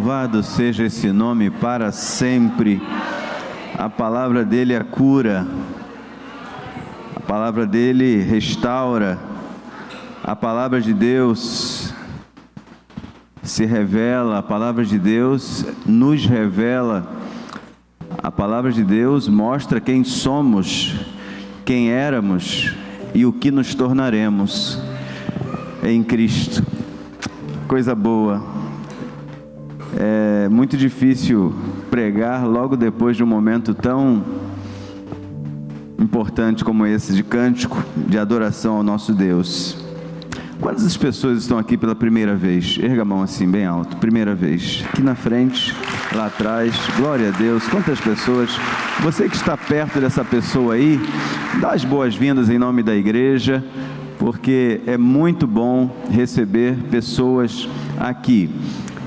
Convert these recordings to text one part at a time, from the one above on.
Louvado seja esse nome para sempre. A palavra dele é cura, a palavra dele restaura, a palavra de Deus se revela, a palavra de Deus nos revela, a palavra de Deus mostra quem somos, quem éramos e o que nos tornaremos em Cristo. Coisa boa. É muito difícil pregar logo depois de um momento tão importante como esse de cântico, de adoração ao nosso Deus. Quantas pessoas estão aqui pela primeira vez? Erga a mão assim, bem alto. Primeira vez. Aqui na frente, lá atrás. Glória a Deus. Quantas pessoas? Você que está perto dessa pessoa aí, dá as boas-vindas em nome da igreja, porque é muito bom receber pessoas aqui.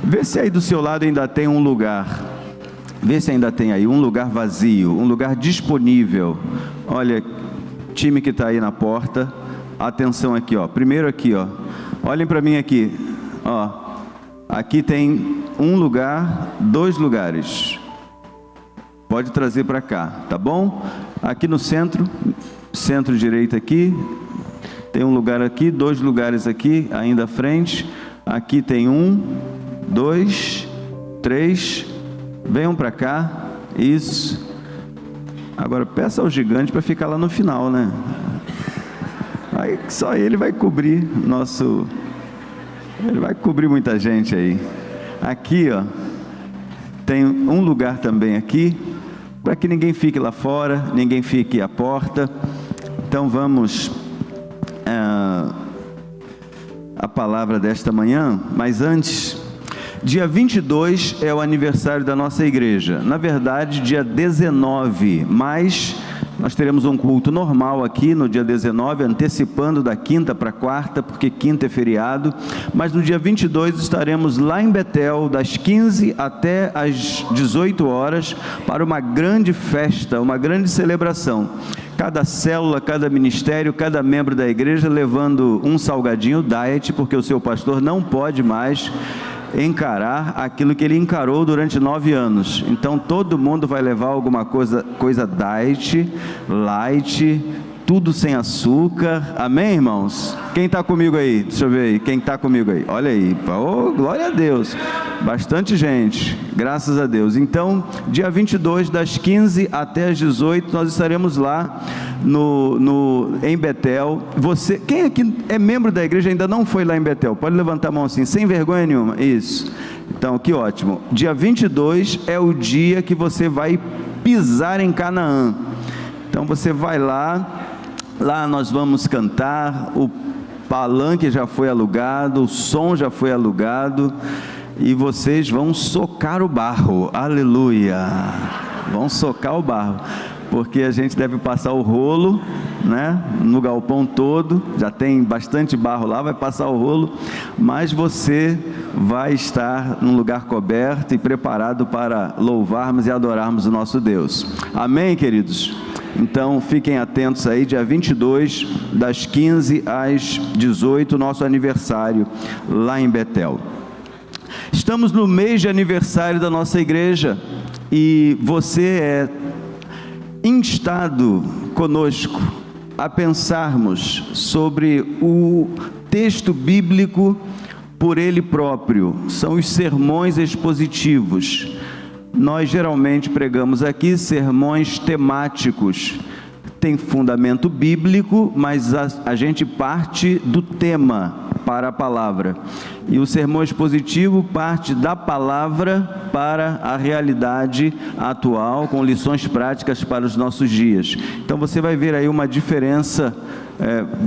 Vê se aí do seu lado ainda tem um lugar. Vê se ainda tem aí um lugar vazio, um lugar disponível. Olha, time que está aí na porta, atenção aqui, ó. Primeiro aqui, ó. Olhem para mim aqui, ó. Aqui tem um lugar, 2 lugares. Pode trazer para cá, tá bom? Aqui no centro, centro-direita aqui, tem um lugar aqui, 2 lugares aqui, ainda à frente. Aqui tem 1, 2, 3, venham para cá, isso. Agora peça ao gigante para ficar lá no final, né? Aí só ele vai cobrir ele vai cobrir muita gente aí. Aqui, ó, tem um lugar também aqui, para que ninguém fique lá fora, ninguém fique à porta. Então vamos a palavra desta manhã, mas antes, dia 22 é o aniversário da nossa igreja, na verdade dia 19, mas nós teremos um culto normal aqui no dia 19, antecipando da quinta para quarta, porque quinta é feriado, mas no dia 22 estaremos lá em Betel, das 15 até as 18 horas, para uma grande festa, uma grande celebração. Cada célula, cada ministério, cada membro da igreja levando um salgadinho diet, porque o seu pastor não pode mais encarar aquilo que ele encarou durante 9 anos. Então todo mundo vai levar alguma coisa diet, light, tudo sem açúcar. Amém, irmãos? Quem está comigo aí? Deixa eu ver aí, quem está comigo aí? Olha aí, oh, glória a Deus, bastante gente, graças a Deus. Então, dia 22, das 15 até as 18, nós estaremos lá em Betel. Você, quem aqui é membro da igreja e ainda não foi lá em Betel? Pode levantar a mão assim, sem vergonha nenhuma. Isso. Então, que ótimo. Dia 22 é o dia que você vai pisar em Canaã. Então, você vai lá nós vamos cantar, o palanque já foi alugado, o som já foi alugado, e vocês vão socar o barro. Aleluia! Vão socar o barro, porque a gente deve passar o rolo, né, no galpão todo, já tem bastante barro lá, vai passar o rolo, mas você vai estar num lugar coberto e preparado para louvarmos e adorarmos o nosso Deus. Amém, queridos? Então fiquem atentos aí, dia 22, das 15 às 18, nosso aniversário lá em Betel. Estamos no mês de aniversário da nossa igreja, e você é instado conosco a pensarmos sobre o texto bíblico por ele próprio. São os sermões expositivos. Nós geralmente pregamos aqui sermões temáticos, tem fundamento bíblico, mas a gente parte do tema para a palavra, e o sermão expositivo parte da palavra para a realidade atual, com lições práticas para os nossos dias. Então você vai ver aí uma diferença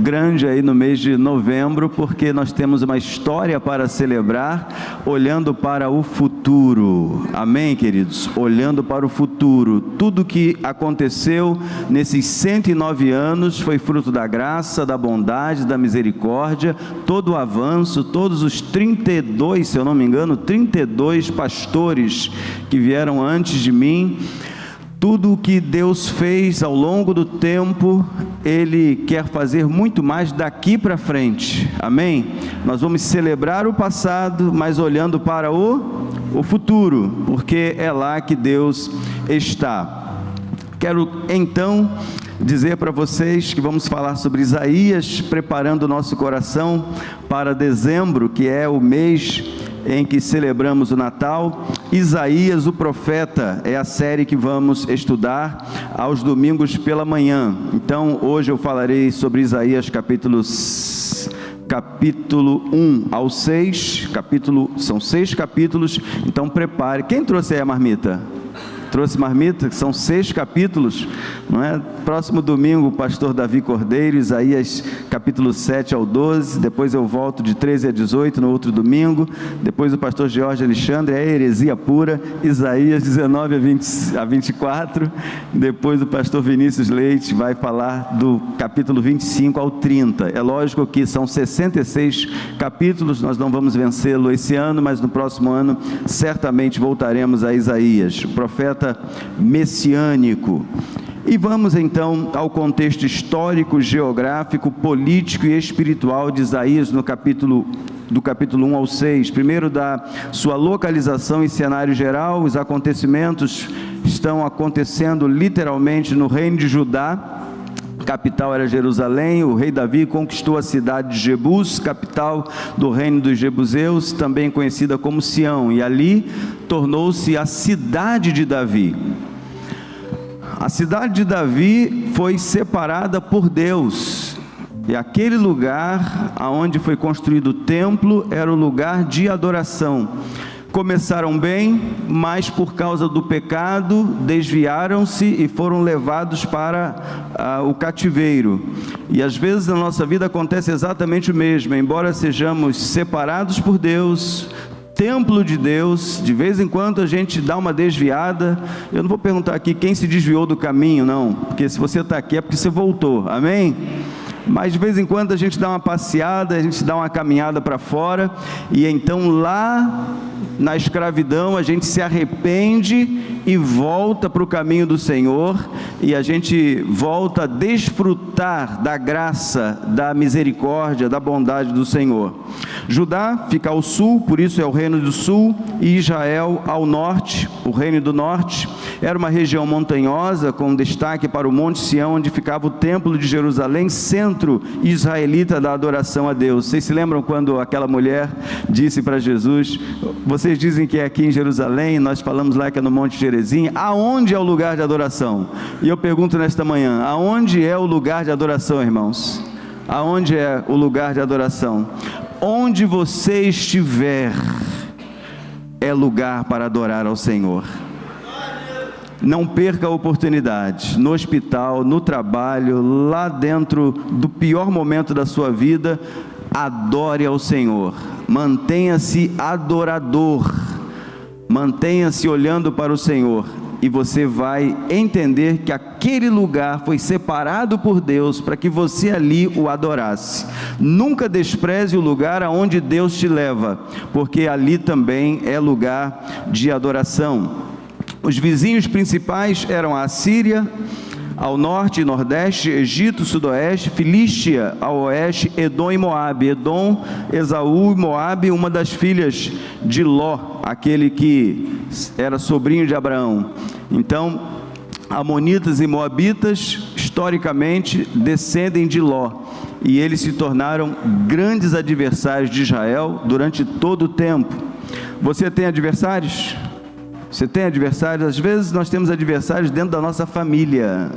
grande aí no mês de novembro, porque nós temos uma história para celebrar, olhando para o futuro. Amém, queridos? Olhando para o futuro. Tudo que aconteceu nesses 109 anos foi fruto da graça, da bondade, da misericórdia, todo o avanço, todos os 32, se eu não me engano, 32 pastores que vieram antes de mim. Tudo o que Deus fez ao longo do tempo, Ele quer fazer muito mais daqui para frente. Amém? Nós vamos celebrar o passado, mas olhando para o o futuro, porque é lá que Deus está. Quero então dizer para vocês que vamos falar sobre Isaías, preparando o nosso coração para dezembro, que é o mês em que celebramos o Natal. Isaías, o profeta, é a série que vamos estudar aos domingos pela manhã. Então, hoje eu falarei sobre Isaías capítulo 1 ao 6, são 6 capítulos, então prepare. Quem trouxe aí a marmita? Trouxe marmita, que são 6 capítulos, não é? Próximo domingo, o pastor Davi Cordeiro, Isaías capítulo 7 ao 12, depois eu volto de 13 a 18 no outro domingo, depois o pastor Jorge Alexandre, é heresia pura, Isaías 19 a 24, depois o pastor Vinícius Leite vai falar do capítulo 25 ao 30, é lógico que são 66 capítulos, nós não vamos vencê-lo esse ano, mas no próximo ano certamente voltaremos a Isaías, o profeta messiânico. E vamos então ao contexto histórico, geográfico, político e espiritual de Isaías do capítulo 1 ao 6. Primeiro da sua localização e cenário geral. Os acontecimentos estão acontecendo literalmente no reino de Judá. A capital era Jerusalém. O rei Davi conquistou a cidade de Jebus, capital do reino dos Jebuseus, também conhecida como Sião, e ali tornou-se a cidade de Davi. A cidade de Davi foi separada por Deus, e aquele lugar onde foi construído o templo era o lugar de adoração. Começaram bem, mas por causa do pecado, desviaram-se e foram levados para o cativeiro. E às vezes na nossa vida acontece exatamente o mesmo, embora sejamos separados por Deus, templo de Deus, de vez em quando a gente dá uma desviada. Eu não vou perguntar aqui quem se desviou do caminho, não, porque se você está aqui é porque você voltou, amém? Mas de vez em quando a gente dá uma passeada, a gente dá uma caminhada para fora, e então lá na escravidão a gente se arrepende e volta para o caminho do Senhor, e a gente volta a desfrutar da graça, da misericórdia, da bondade do Senhor. Judá fica ao sul, por isso é o reino do sul, e Israel ao norte, o reino do norte. Era uma região montanhosa, com destaque para o Monte Sião, onde ficava o templo de Jerusalém, centro israelita da adoração a Deus. Vocês se lembram quando aquela mulher disse para Jesus: vocês dizem que é aqui em Jerusalém, nós falamos lá que é no Monte Gerezim, aonde é o lugar de adoração? E eu pergunto nesta manhã, aonde é o lugar de adoração, irmãos? Aonde é o lugar de adoração? Onde você estiver, é lugar para adorar ao Senhor. Não perca a oportunidade, no hospital, no trabalho, lá dentro do pior momento da sua vida, adore ao Senhor, mantenha-se adorador, mantenha-se olhando para o Senhor, e você vai entender que aquele lugar foi separado por Deus para que você ali o adorasse. Nunca despreze o lugar aonde Deus te leva, porque ali também é lugar de adoração. Os vizinhos principais eram a Assíria, ao norte e nordeste, Egito, sudoeste, Filístia, ao oeste, Edom e Moabe. Edom, Esaú e Moabe, uma das filhas de Ló, aquele que era sobrinho de Abraão. Então, amonitas e moabitas, historicamente, descendem de Ló, e eles se tornaram grandes adversários de Israel durante todo o tempo. Você tem adversários? Você tem adversários? Às vezes nós temos adversários dentro da nossa família,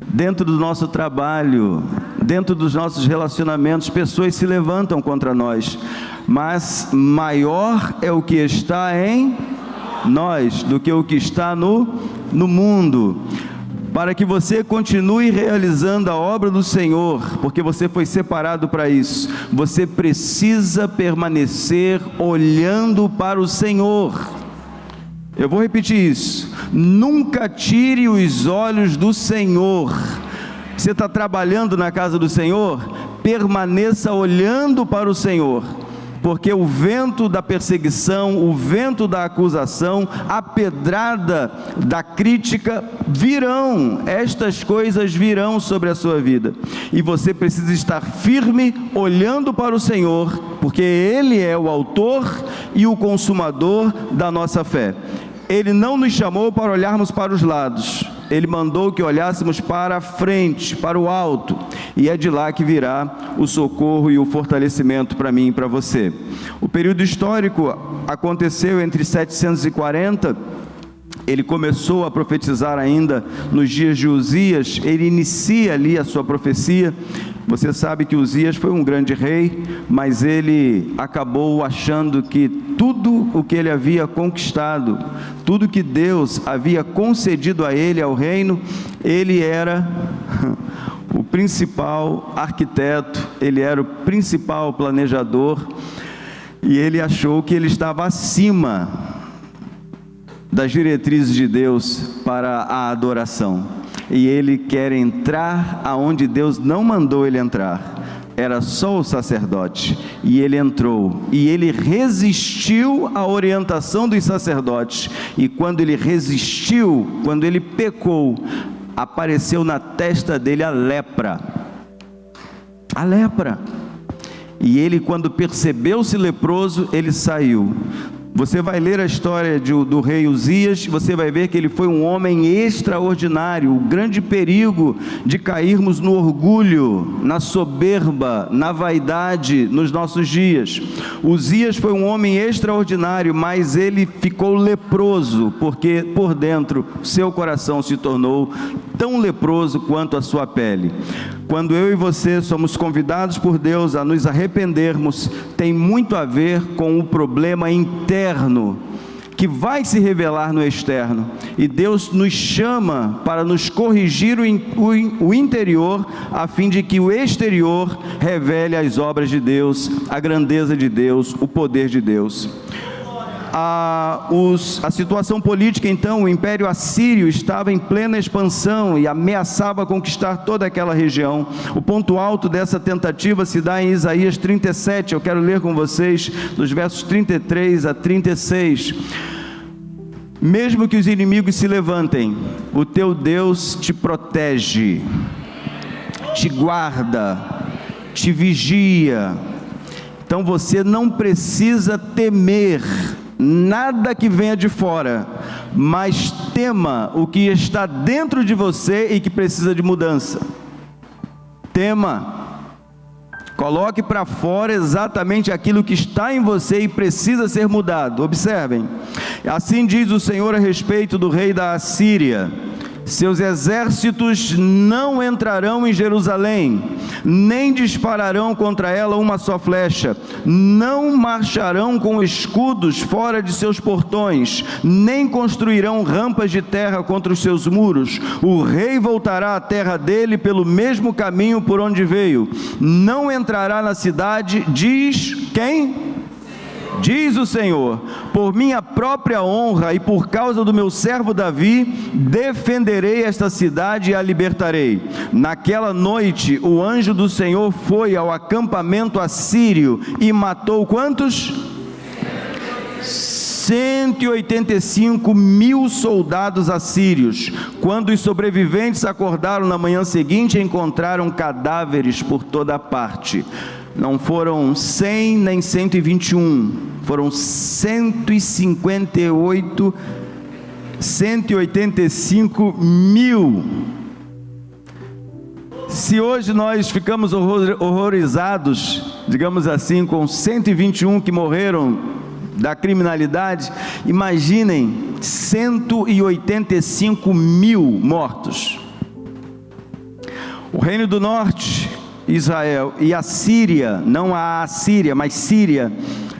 dentro do nosso trabalho, dentro dos nossos relacionamentos. Pessoas se levantam contra nós, mas maior é o que está em nós do que o que está no mundo. Para que você continue realizando a obra do Senhor, porque você foi separado para isso, você precisa permanecer olhando para o Senhor. Eu vou repetir isso: nunca tire os olhos do Senhor. Você está trabalhando na casa do Senhor? Permaneça olhando para o Senhor, porque o vento da perseguição, o vento da acusação, a pedrada da crítica virão, estas coisas virão sobre a sua vida, e você precisa estar firme, olhando para o Senhor, porque Ele é o autor e o consumador da nossa fé. Ele não nos chamou para olharmos para os lados, Ele mandou que olhássemos para a frente, para o alto, e é de lá que virá o socorro e o fortalecimento para mim e para você. O período histórico aconteceu entre 740, ele começou a profetizar ainda nos dias de Uzias, ele inicia ali a sua profecia. Você sabe que Uzias foi um grande rei, mas ele acabou achando que tudo o que ele havia conquistado, tudo que Deus havia concedido a ele, ao reino, ele era o principal arquiteto, ele era o principal planejador, e ele achou que ele estava acima das diretrizes de Deus para a adoração, e ele quer entrar aonde Deus não mandou ele entrar. Era só o sacerdote, e ele entrou, e ele resistiu à orientação dos sacerdotes, e quando ele resistiu, quando ele pecou, apareceu na testa dele a lepra, e ele, quando percebeu-se leproso, ele saiu. Você vai ler a história do rei Uzias, você vai ver que ele foi um homem extraordinário. O grande perigo de cairmos no orgulho, na soberba, na vaidade nos nossos dias. Uzias foi um homem extraordinário, mas ele ficou leproso, porque por dentro seu coração se tornou tão leproso quanto a sua pele. Quando eu e você somos convidados por Deus a nos arrependermos, tem muito a ver com o problema interno, que vai se revelar no externo, e Deus nos chama para nos corrigir o interior, a fim de que o exterior revele as obras de Deus, a grandeza de Deus, o poder de Deus. A situação política, então, o Império Assírio estava em plena expansão e ameaçava conquistar toda aquela região. O ponto alto dessa tentativa se dá em Isaías 37, eu quero ler com vocês dos versos 33 a 36. Mesmo que os inimigos se levantem, o teu Deus te protege, te guarda, te vigia. Então você não precisa temer nada que venha de fora, mas tema o que está dentro de você e que precisa de mudança. Tema, coloque para fora exatamente aquilo que está em você e precisa ser mudado. Observem, assim diz o Senhor a respeito do rei da Assíria: seus exércitos não entrarão em Jerusalém, nem dispararão contra ela uma só flecha, não marcharão com escudos fora de seus portões, nem construirão rampas de terra contra os seus muros. O rei voltará à terra dele pelo mesmo caminho por onde veio, não entrará na cidade, diz quem? Diz o Senhor: por minha própria honra e por causa do meu servo Davi, defenderei esta cidade e a libertarei. Naquela noite, o anjo do Senhor foi ao acampamento assírio e matou quantos? 185 mil soldados assírios. Quando os sobreviventes acordaram na manhã seguinte, encontraram cadáveres por toda parte. Não foram 100 nem 121, foram 185 mil. Se hoje nós ficamos horrorizados, digamos assim, com 121 que morreram da criminalidade, imaginem 185 mil mortos. O Reino do Norte, Israel, e a Síria, não a Assíria, mas Síria,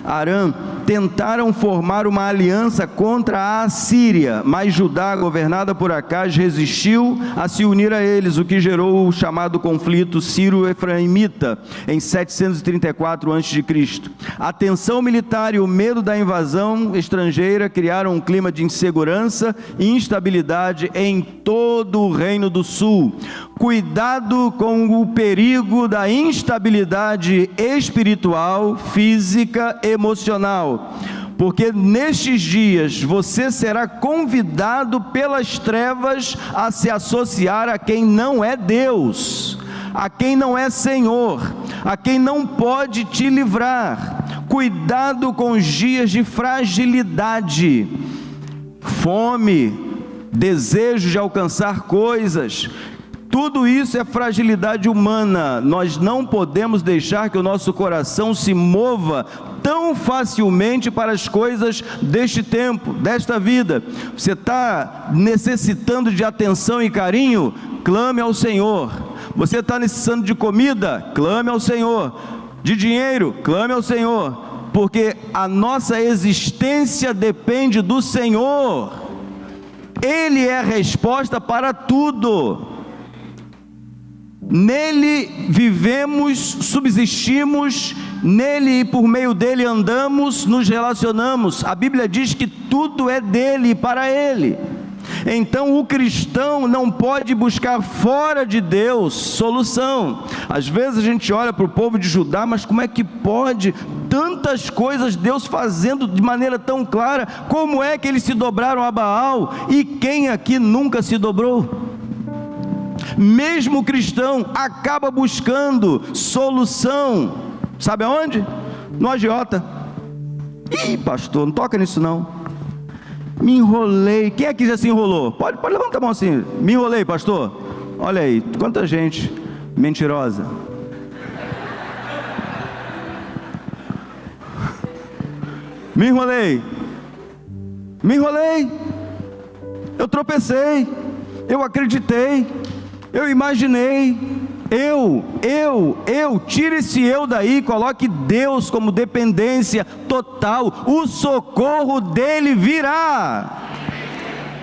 Arã, tentaram formar uma aliança contra a Assíria, mas Judá, governada por Acaz, resistiu a se unir a eles, o que gerou o chamado conflito sírio-efraimita em 734 a.C. A tensão militar e o medo da invasão estrangeira criaram um clima de insegurança e instabilidade em todo o Reino do Sul. Cuidado com o perigo da instabilidade espiritual, física, emocional, porque nestes dias você será convidado pelas trevas a se associar a quem não é Deus, a quem não é Senhor, a quem não pode te livrar. Cuidado com os dias de fragilidade, fome, desejo de alcançar coisas. Tudo isso é fragilidade humana. Nós não podemos deixar que o nosso coração se mova tão facilmente para as coisas deste tempo, desta vida. Você está necessitando de atenção e carinho? Clame ao Senhor. Você está necessitando de comida? Clame ao Senhor. De dinheiro? Clame ao Senhor. Porque a nossa existência depende do Senhor. Ele é a resposta para tudo. Nele vivemos, subsistimos, nele e por meio dele andamos, nos relacionamos. A Bíblia diz que tudo é dele e para ele. Então o cristão não pode buscar fora de Deus solução. Às vezes a gente olha para o povo de Judá, mas como é que pode tantas coisas Deus fazendo de maneira tão clara? Como é que eles se dobraram a Baal? E quem aqui nunca se dobrou? Mesmo o cristão acaba buscando solução, sabe aonde? No agiota. Ih, pastor, não toca nisso não. Me enrolei. Quem aqui já se enrolou? Pode levantar a mão assim. Me enrolei, pastor. Olha aí, quanta gente mentirosa. Me enrolei. Eu tropecei. Eu acreditei. Eu imaginei, tire esse eu daí, coloque Deus como dependência total, o socorro dele virá,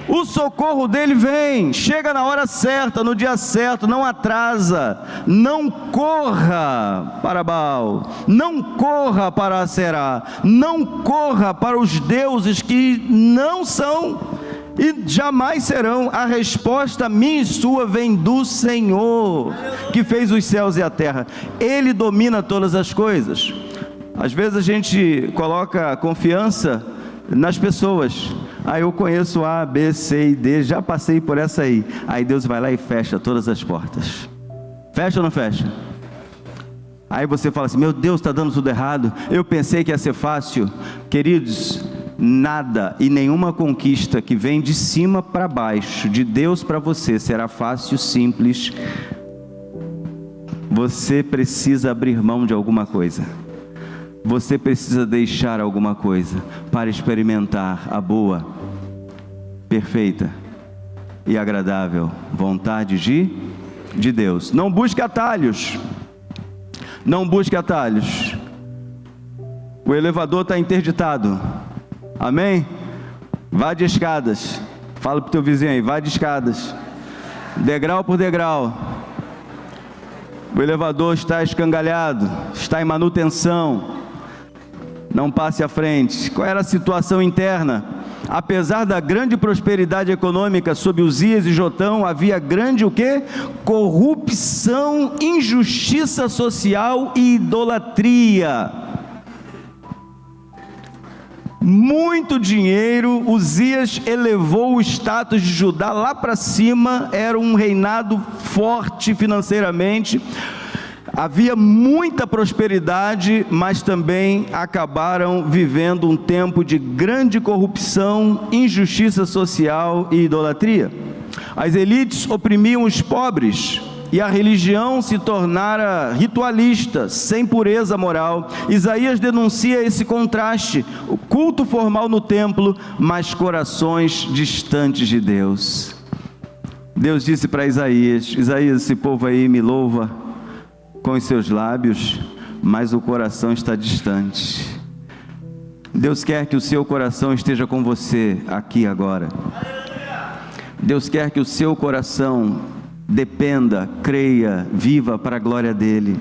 o socorro dele vem, chega na hora certa, no dia certo, não atrasa. Não corra para Baal, não corra para Aserá, não corra para os deuses que não são e jamais serão. A resposta minha e sua vem do Senhor, que fez os céus e a terra. Ele domina todas as coisas. Às vezes a gente coloca confiança nas pessoas. Eu conheço A, B, C e D, já passei por essa aí. Aí Deus vai lá e fecha todas as portas. Fecha ou não fecha? Aí você fala assim: meu Deus, está dando tudo errado, eu pensei que ia ser fácil. Queridos, nada e nenhuma conquista que vem de cima para baixo, de Deus para você, será fácil, simples. Você precisa abrir mão de alguma coisa. Você precisa deixar alguma coisa para experimentar a boa, perfeita e agradável vontade de Deus. Não busque atalhos. Não busque atalhos. O elevador está interditado. Amém? Vá de escadas. Fala para o teu vizinho aí, vá de escadas. Degrau por degrau. O elevador está escangalhado, está em manutenção. Não passe à frente. Qual era a situação interna? Apesar da grande prosperidade econômica sob Uzias e Jotão, havia grande o quê? Corrupção, injustiça social e idolatria. Muito dinheiro. Uzias elevou o status de Judá lá para cima, era um reinado forte financeiramente, havia muita prosperidade, mas também acabaram vivendo um tempo de grande corrupção, injustiça social e idolatria. As elites oprimiam os pobres, e a religião se tornara ritualista, sem pureza moral. Isaías denuncia esse contraste: o culto formal no templo, mas corações distantes de Deus. Deus disse para Isaías: Isaías, esse povo aí me louva com os seus lábios, mas o coração está distante. Deus quer que o seu coração esteja com você aqui agora. Deus quer que o seu coração dependa, creia, viva para a glória dele.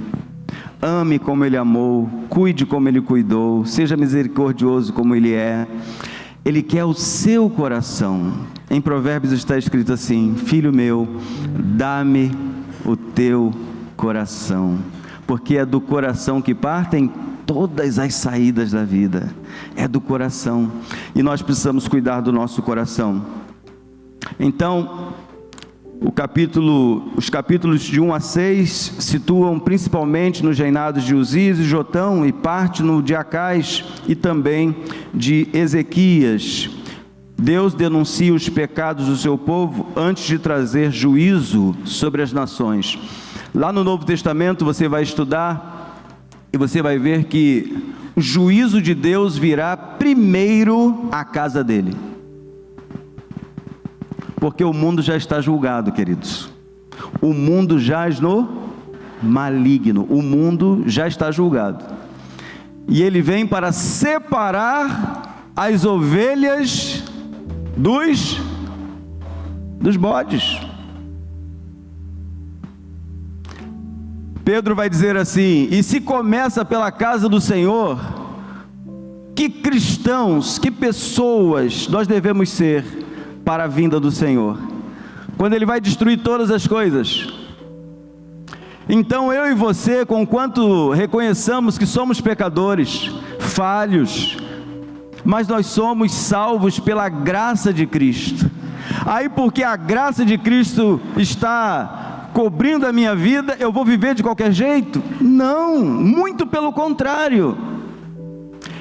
Ame como ele amou, cuide como ele cuidou, seja misericordioso como ele é. Ele quer o seu coração. Em Provérbios está escrito assim: filho meu, dá-me o teu coração, porque é do coração que partem todas as saídas da vida. É do coração, e nós precisamos cuidar do nosso coração. Então, Os capítulos de 1 a 6 situam principalmente nos reinados de Uzias e Jotão, e parte no de Acais e também de Ezequias. Deus denuncia os pecados do seu povo antes de trazer juízo sobre as nações. Lá no Novo Testamento você vai estudar e você vai ver que o juízo de Deus virá primeiro à casa dele. Porque o mundo já está julgado, queridos. O mundo jaz no maligno. O mundo já está julgado. E ele vem para separar as ovelhas dos bodes. Pedro vai dizer assim: e se começa pela casa do Senhor, que cristãos, que pessoas nós devemos ser para a vinda do Senhor, quando Ele vai destruir todas as coisas. Então eu e você, conquanto reconheçamos que somos pecadores, falhos, mas nós somos salvos pela graça de Cristo. Aí porque a graça de Cristo está cobrindo a minha vida, eu vou viver de qualquer jeito? Não, muito pelo contrário.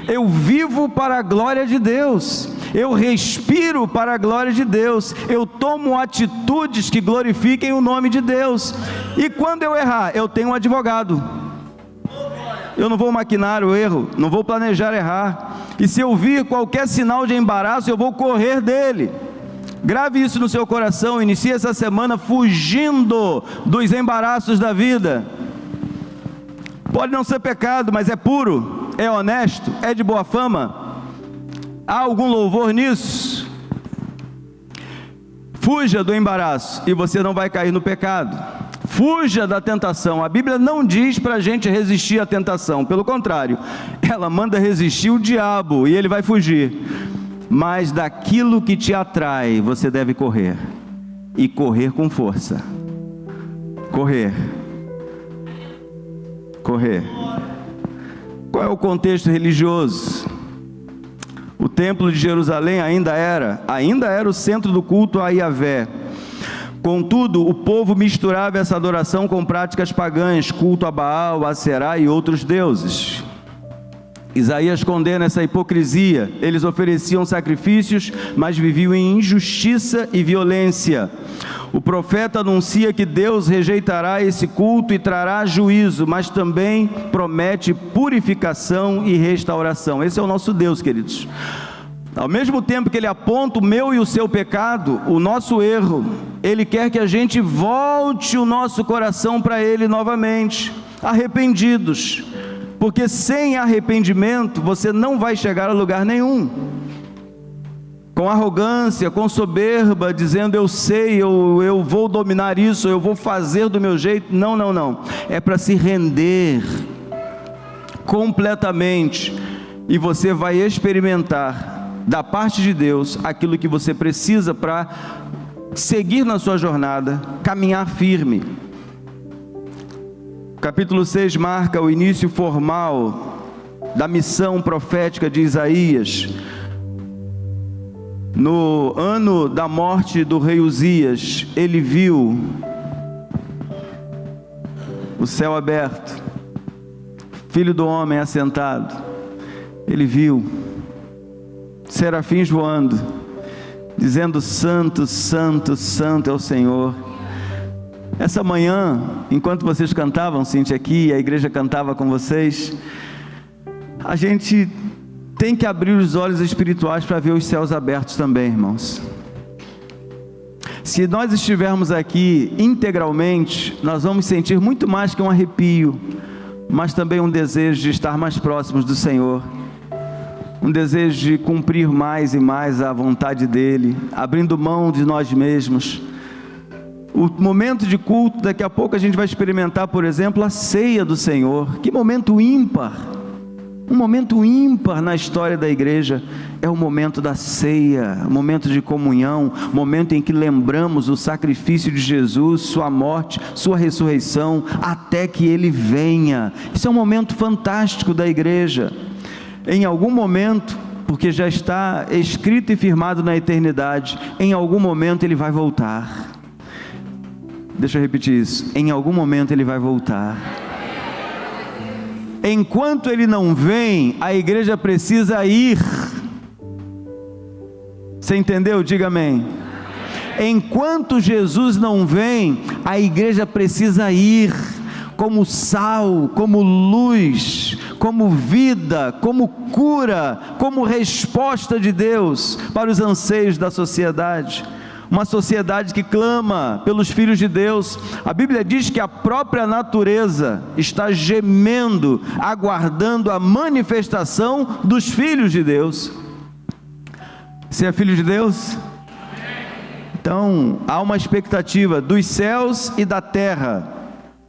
Eu vivo para a glória de Deus, eu respiro para a glória de Deus, eu tomo atitudes que glorifiquem o nome de Deus, e quando eu errar, eu tenho um advogado. Eu não vou maquinar o erro, não vou planejar errar, e se eu vir qualquer sinal de embaraço, eu vou correr dele. Grave isso no seu coração, inicie essa semana fugindo dos embaraços da vida. Pode não ser pecado, mas é puro, é honesto, é de boa fama. Há algum louvor nisso? Fuja do embaraço e você não vai cair no pecado. Fuja da tentação. A Bíblia não diz para a gente resistir à tentação, pelo contrário, ela manda resistir o diabo e ele vai fugir. Mas daquilo que te atrai, você deve correr, e correr com força. Correr. Qual é o contexto religioso? O templo de Jerusalém ainda era o centro do culto a Yahvé. Contudo, o povo misturava essa adoração com práticas pagãs, culto a Baal, a Aserá e outros deuses. Isaías condena essa hipocrisia. Eles ofereciam sacrifícios, mas viviam em injustiça e violência. O profeta anuncia que Deus rejeitará esse culto e trará juízo, mas também promete purificação e restauração. Esse é o nosso Deus, queridos. Ao mesmo tempo que Ele aponta o meu e o seu pecado, o nosso erro, Ele quer que a gente volte o nosso coração para Ele novamente, arrependidos. Porque sem arrependimento você não vai chegar a lugar nenhum. Com arrogância, com soberba, dizendo eu sei, eu vou dominar isso, eu vou fazer do meu jeito. Não. É para se render completamente. E você vai experimentar da parte de Deus aquilo que você precisa para seguir na sua jornada, caminhar firme. Capítulo 6 marca o início formal da missão profética de Isaías. No ano da morte do rei Uzias, ele viu o céu aberto, Filho do homem assentado. Ele viu serafins voando, dizendo: Santo, Santo, Santo é o Senhor. Essa manhã, enquanto vocês cantavam, Cíntia, aqui, a igreja cantava com vocês, a gente tem que abrir os olhos espirituais para ver os céus abertos também, irmãos. Se nós estivermos aqui integralmente, nós vamos sentir muito mais que um arrepio, mas também um desejo de estar mais próximos do Senhor, um desejo de cumprir mais e mais a vontade dEle, abrindo mão de nós mesmos. O momento de culto, daqui a pouco a gente vai experimentar, por exemplo, a ceia do Senhor. Que momento ímpar! Um momento ímpar na história da igreja é o momento da ceia, o momento de comunhão, o momento em que lembramos o sacrifício de Jesus, sua morte, sua ressurreição, até que Ele venha. Isso é um momento fantástico da igreja. Em algum momento, porque já está escrito e firmado na eternidade, em algum momento Ele vai voltar. Deixa eu repetir isso. Em algum momento ele vai voltar. Enquanto ele não vem, a igreja precisa ir. Você entendeu? Diga amém. Enquanto Jesus não vem, a igreja precisa ir, como sal, como luz, como vida, como cura, como resposta de Deus para os anseios da sociedade. Uma sociedade que clama pelos filhos de Deus. A Bíblia diz que a própria natureza está gemendo, aguardando a manifestação dos filhos de Deus. Você é filho de Deus? Então, há uma expectativa dos céus e da terra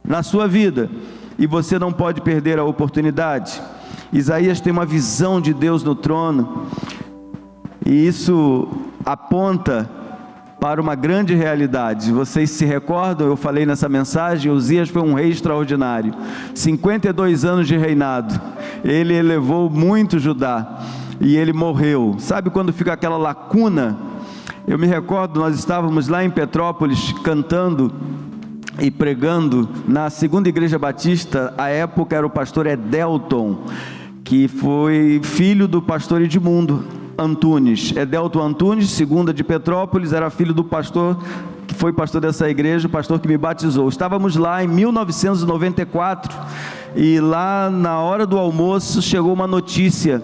na sua vida, e você não pode perder a oportunidade. Isaías tem uma visão de Deus no trono, e isso aponta para uma grande realidade. Vocês se recordam, eu falei nessa mensagem, Uzias foi um rei extraordinário, 52 anos de reinado, ele elevou muito Judá, e ele morreu. Sabe quando fica aquela lacuna? Eu me recordo, nós estávamos lá em Petrópolis cantando e pregando na segunda igreja batista. À época era o pastor Edelton, que foi filho do pastor Edmundo Antunes. Edelton Antunes, segunda de Petrópolis, era filho do pastor que foi pastor dessa igreja, o pastor que me batizou. Estávamos lá em 1994 e lá na hora do almoço chegou uma notícia: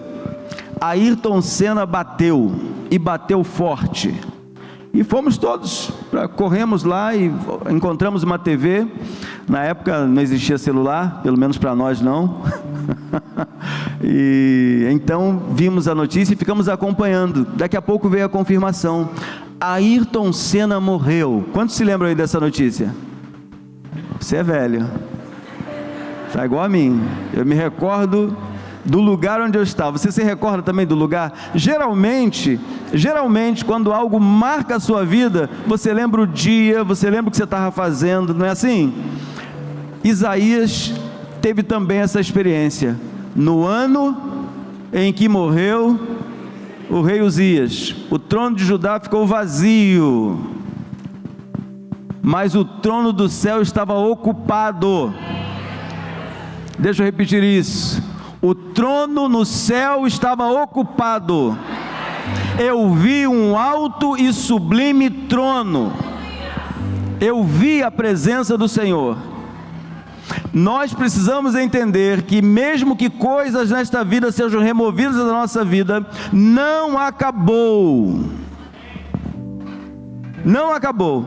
Ayrton Senna bateu, e bateu forte. E fomos todos, corremos lá e encontramos uma TV. Na época não existia celular, pelo menos para nós não. E então vimos a notícia e ficamos acompanhando. Daqui a pouco veio a confirmação: Ayrton Senna morreu. Quantos se lembram aí dessa notícia? Você é velho, está igual a mim. Eu me recordo do lugar onde eu estava. Você se recorda também do lugar? Geralmente, quando algo marca a sua vida, você lembra o dia, você lembra o que você estava fazendo, não é assim? Isaías teve também essa experiência, no ano em que morreu o rei Uzias. O trono de Judá ficou vazio, mas o trono do céu estava ocupado. Deixa eu repetir isso. O trono no céu estava ocupado. Eu vi um alto e sublime trono. Eu vi a presença do Senhor. Nós precisamos entender que mesmo que coisas nesta vida sejam removidas da nossa vida, não acabou. Não acabou.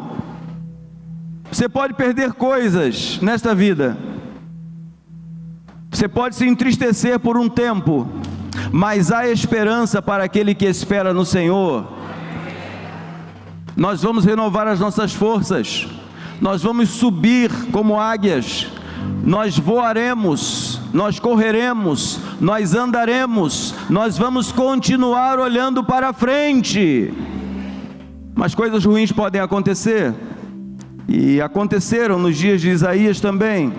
Você pode perder coisas nesta vida. Você pode se entristecer por um tempo, mas há esperança para aquele que espera no Senhor. Nós vamos renovar as nossas forças, nós vamos subir como águias, nós voaremos, nós correremos, nós andaremos, nós vamos continuar olhando para frente. Mas coisas ruins podem acontecer, e aconteceram nos dias de Isaías também.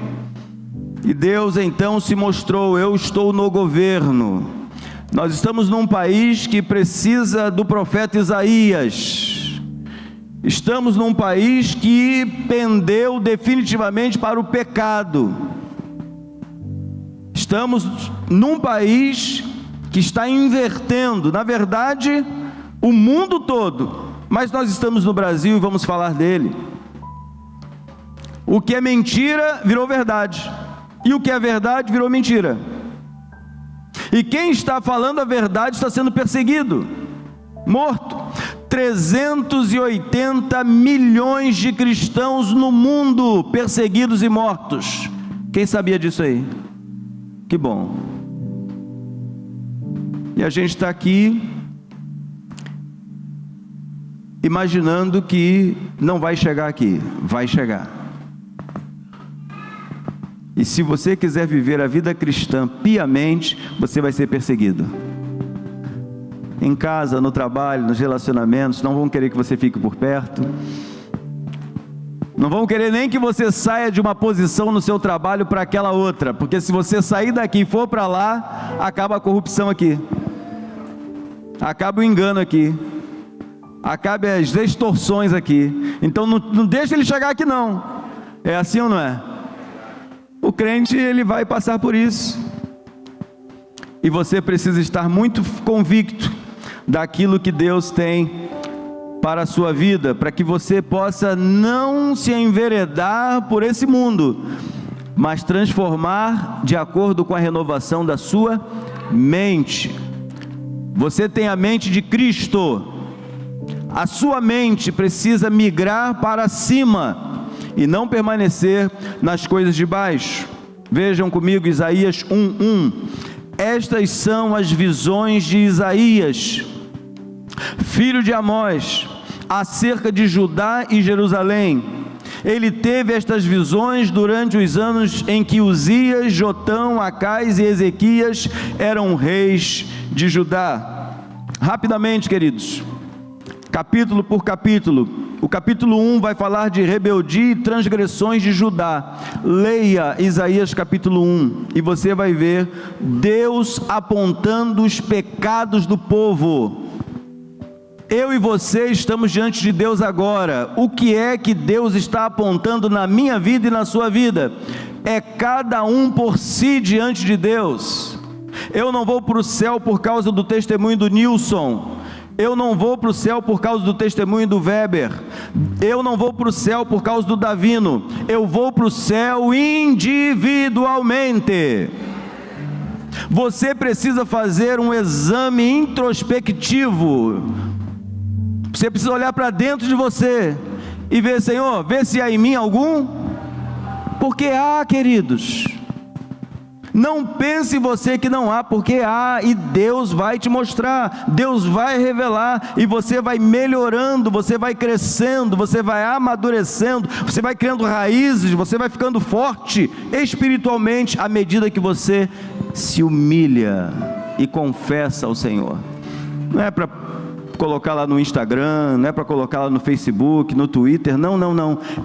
E Deus então se mostrou: eu estou no governo. Nós estamos num país que precisa do profeta Isaías. Estamos num país que pendeu definitivamente para o pecado. Estamos num país que está invertendo, na verdade, o mundo todo. Mas nós estamos no Brasil e vamos falar dele. O que é mentira virou verdade. E o que é verdade virou mentira. E quem está falando a verdade está sendo perseguido, morto. 380 milhões de cristãos no mundo perseguidos e mortos. Quem sabia disso aí? Que bom. E a gente está aqui imaginando que não vai chegar aqui. Vai chegar. E se você quiser viver a vida cristã piamente, você vai ser perseguido. Em casa, no trabalho, nos relacionamentos, não vão querer que você fique por perto. Não vão querer nem que você saia de uma posição no seu trabalho para aquela outra, porque se você sair daqui e for para lá, acaba a corrupção aqui, acaba o engano aqui. acabe as extorsões aqui. Então não deixa ele chegar aqui não. É assim ou não é? O crente, ele vai passar por isso. E você precisa estar muito convicto daquilo que Deus tem para a sua vida, para que você possa não se enveredar por esse mundo, mas transformar de acordo com a renovação da sua mente. Você tem a mente de Cristo. A sua mente precisa migrar para cima e não permanecer nas coisas de baixo. Vejam comigo Isaías 1:1. Estas são as visões de Isaías, filho de Amós, acerca de Judá e Jerusalém. Ele teve estas visões durante os anos em que Uzias, Jotão, Acais e Ezequias eram reis de Judá. Rapidamente, queridos, capítulo por capítulo. O capítulo 1 vai falar de rebeldia e transgressões de Judá. Leia Isaías capítulo 1 e você vai ver Deus apontando os pecados do povo. Eu e você estamos diante de Deus agora. O que é que Deus está apontando na minha vida e na sua vida? É cada um por si diante de Deus. Eu não vou para o céu por causa do testemunho do Nilson. Eu não vou para o céu por causa do testemunho do Weber. Eu não vou para o céu por causa do Davino. Eu vou para o céu individualmente. Você precisa fazer um exame introspectivo. Você precisa olhar para dentro de você e ver, Senhor, vê se há em mim algum. Porque há, queridos. Não pense você que não há, porque há, e Deus vai te mostrar, Deus vai revelar, e você vai melhorando, você vai crescendo, você vai amadurecendo, você vai criando raízes, você vai ficando forte espiritualmente, à medida que você se humilha e confessa ao Senhor. Não é para colocar lá no Instagram, não é para colocar lá no Facebook, no Twitter, não,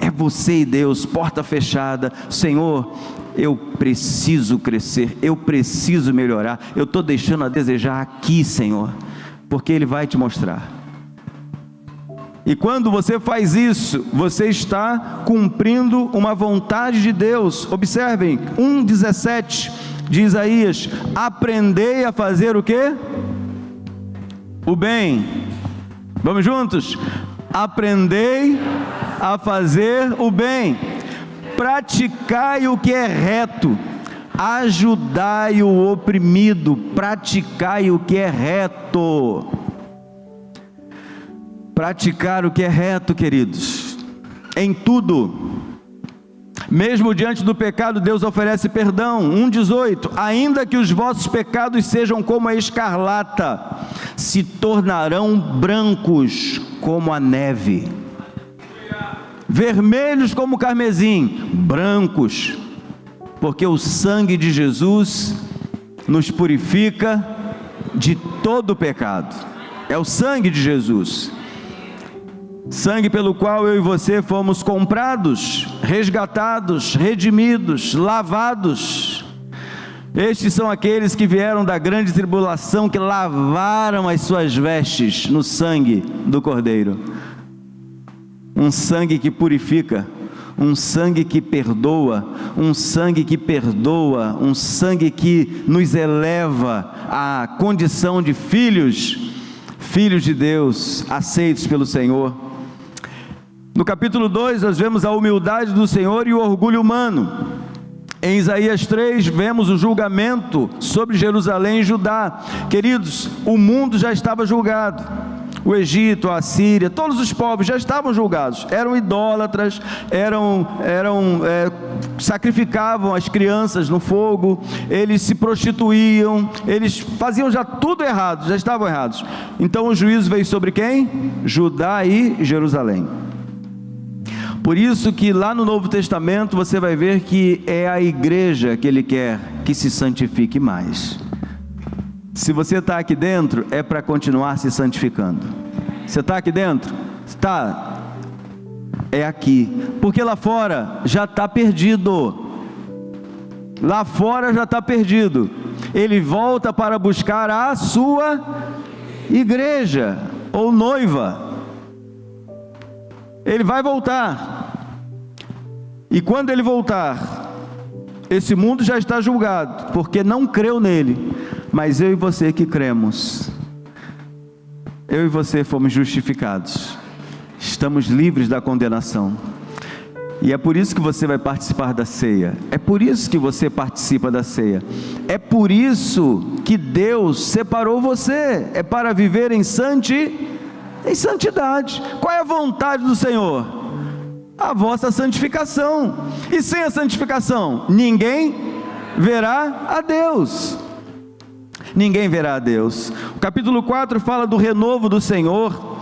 é você e Deus, porta fechada. Senhor, eu preciso crescer, eu preciso melhorar, eu estou deixando a desejar aqui, Senhor, porque Ele vai te mostrar. E quando você faz isso, você está cumprindo uma vontade de Deus. Observem, 1:17 de Isaías: aprendei a fazer o quê? O bem. Vamos juntos? Aprendei a fazer o bem, praticai o que é reto, ajudai o oprimido, praticai o que é reto. Praticar o que é reto, queridos, em tudo. Mesmo diante do pecado, Deus oferece perdão. 1:18: ainda que os vossos pecados sejam como a escarlata, se tornarão brancos como a neve, vermelhos como o carmesim, brancos, porque o sangue de Jesus nos purifica de todo o pecado. É o sangue de Jesus, sangue pelo qual eu e você fomos comprados, resgatados, redimidos, lavados. Estes são aqueles que vieram da grande tribulação, que lavaram as suas vestes no sangue do Cordeiro. Um sangue que purifica, um sangue que perdoa, um sangue que perdoa, um sangue que nos eleva à condição de filhos de Deus, aceitos pelo Senhor. No capítulo 2, nós vemos a humildade do Senhor e o orgulho humano. Em Isaías 3, vemos o julgamento sobre Jerusalém e Judá. Queridos, o mundo já estava julgado. O Egito, a Síria, todos os povos já estavam julgados. Eram idólatras, sacrificavam as crianças no fogo, eles se prostituíam, eles faziam já tudo errado, já estavam errados. Então o juízo veio sobre quem? Judá e Jerusalém. Por isso que lá no Novo Testamento você vai ver que é a igreja que Ele quer que se santifique mais. Se você está aqui dentro, é para continuar se santificando. Você está aqui dentro? Está? É aqui. Porque lá fora já está perdido. Lá fora já está perdido. Ele volta para buscar a sua igreja, ou noiva. Ele vai voltar, e quando Ele voltar, esse mundo já está julgado, porque não creu nele, mas eu e você que cremos, eu e você fomos justificados, estamos livres da condenação, e é por isso que você vai participar da ceia, é por isso que você participa da ceia, é por isso que Deus separou você, é para viver em santidade. Qual é a vontade do Senhor? A vossa santificação, e sem a santificação, ninguém verá a Deus. Ninguém verá a Deus. O capítulo 4 fala do renovo do Senhor.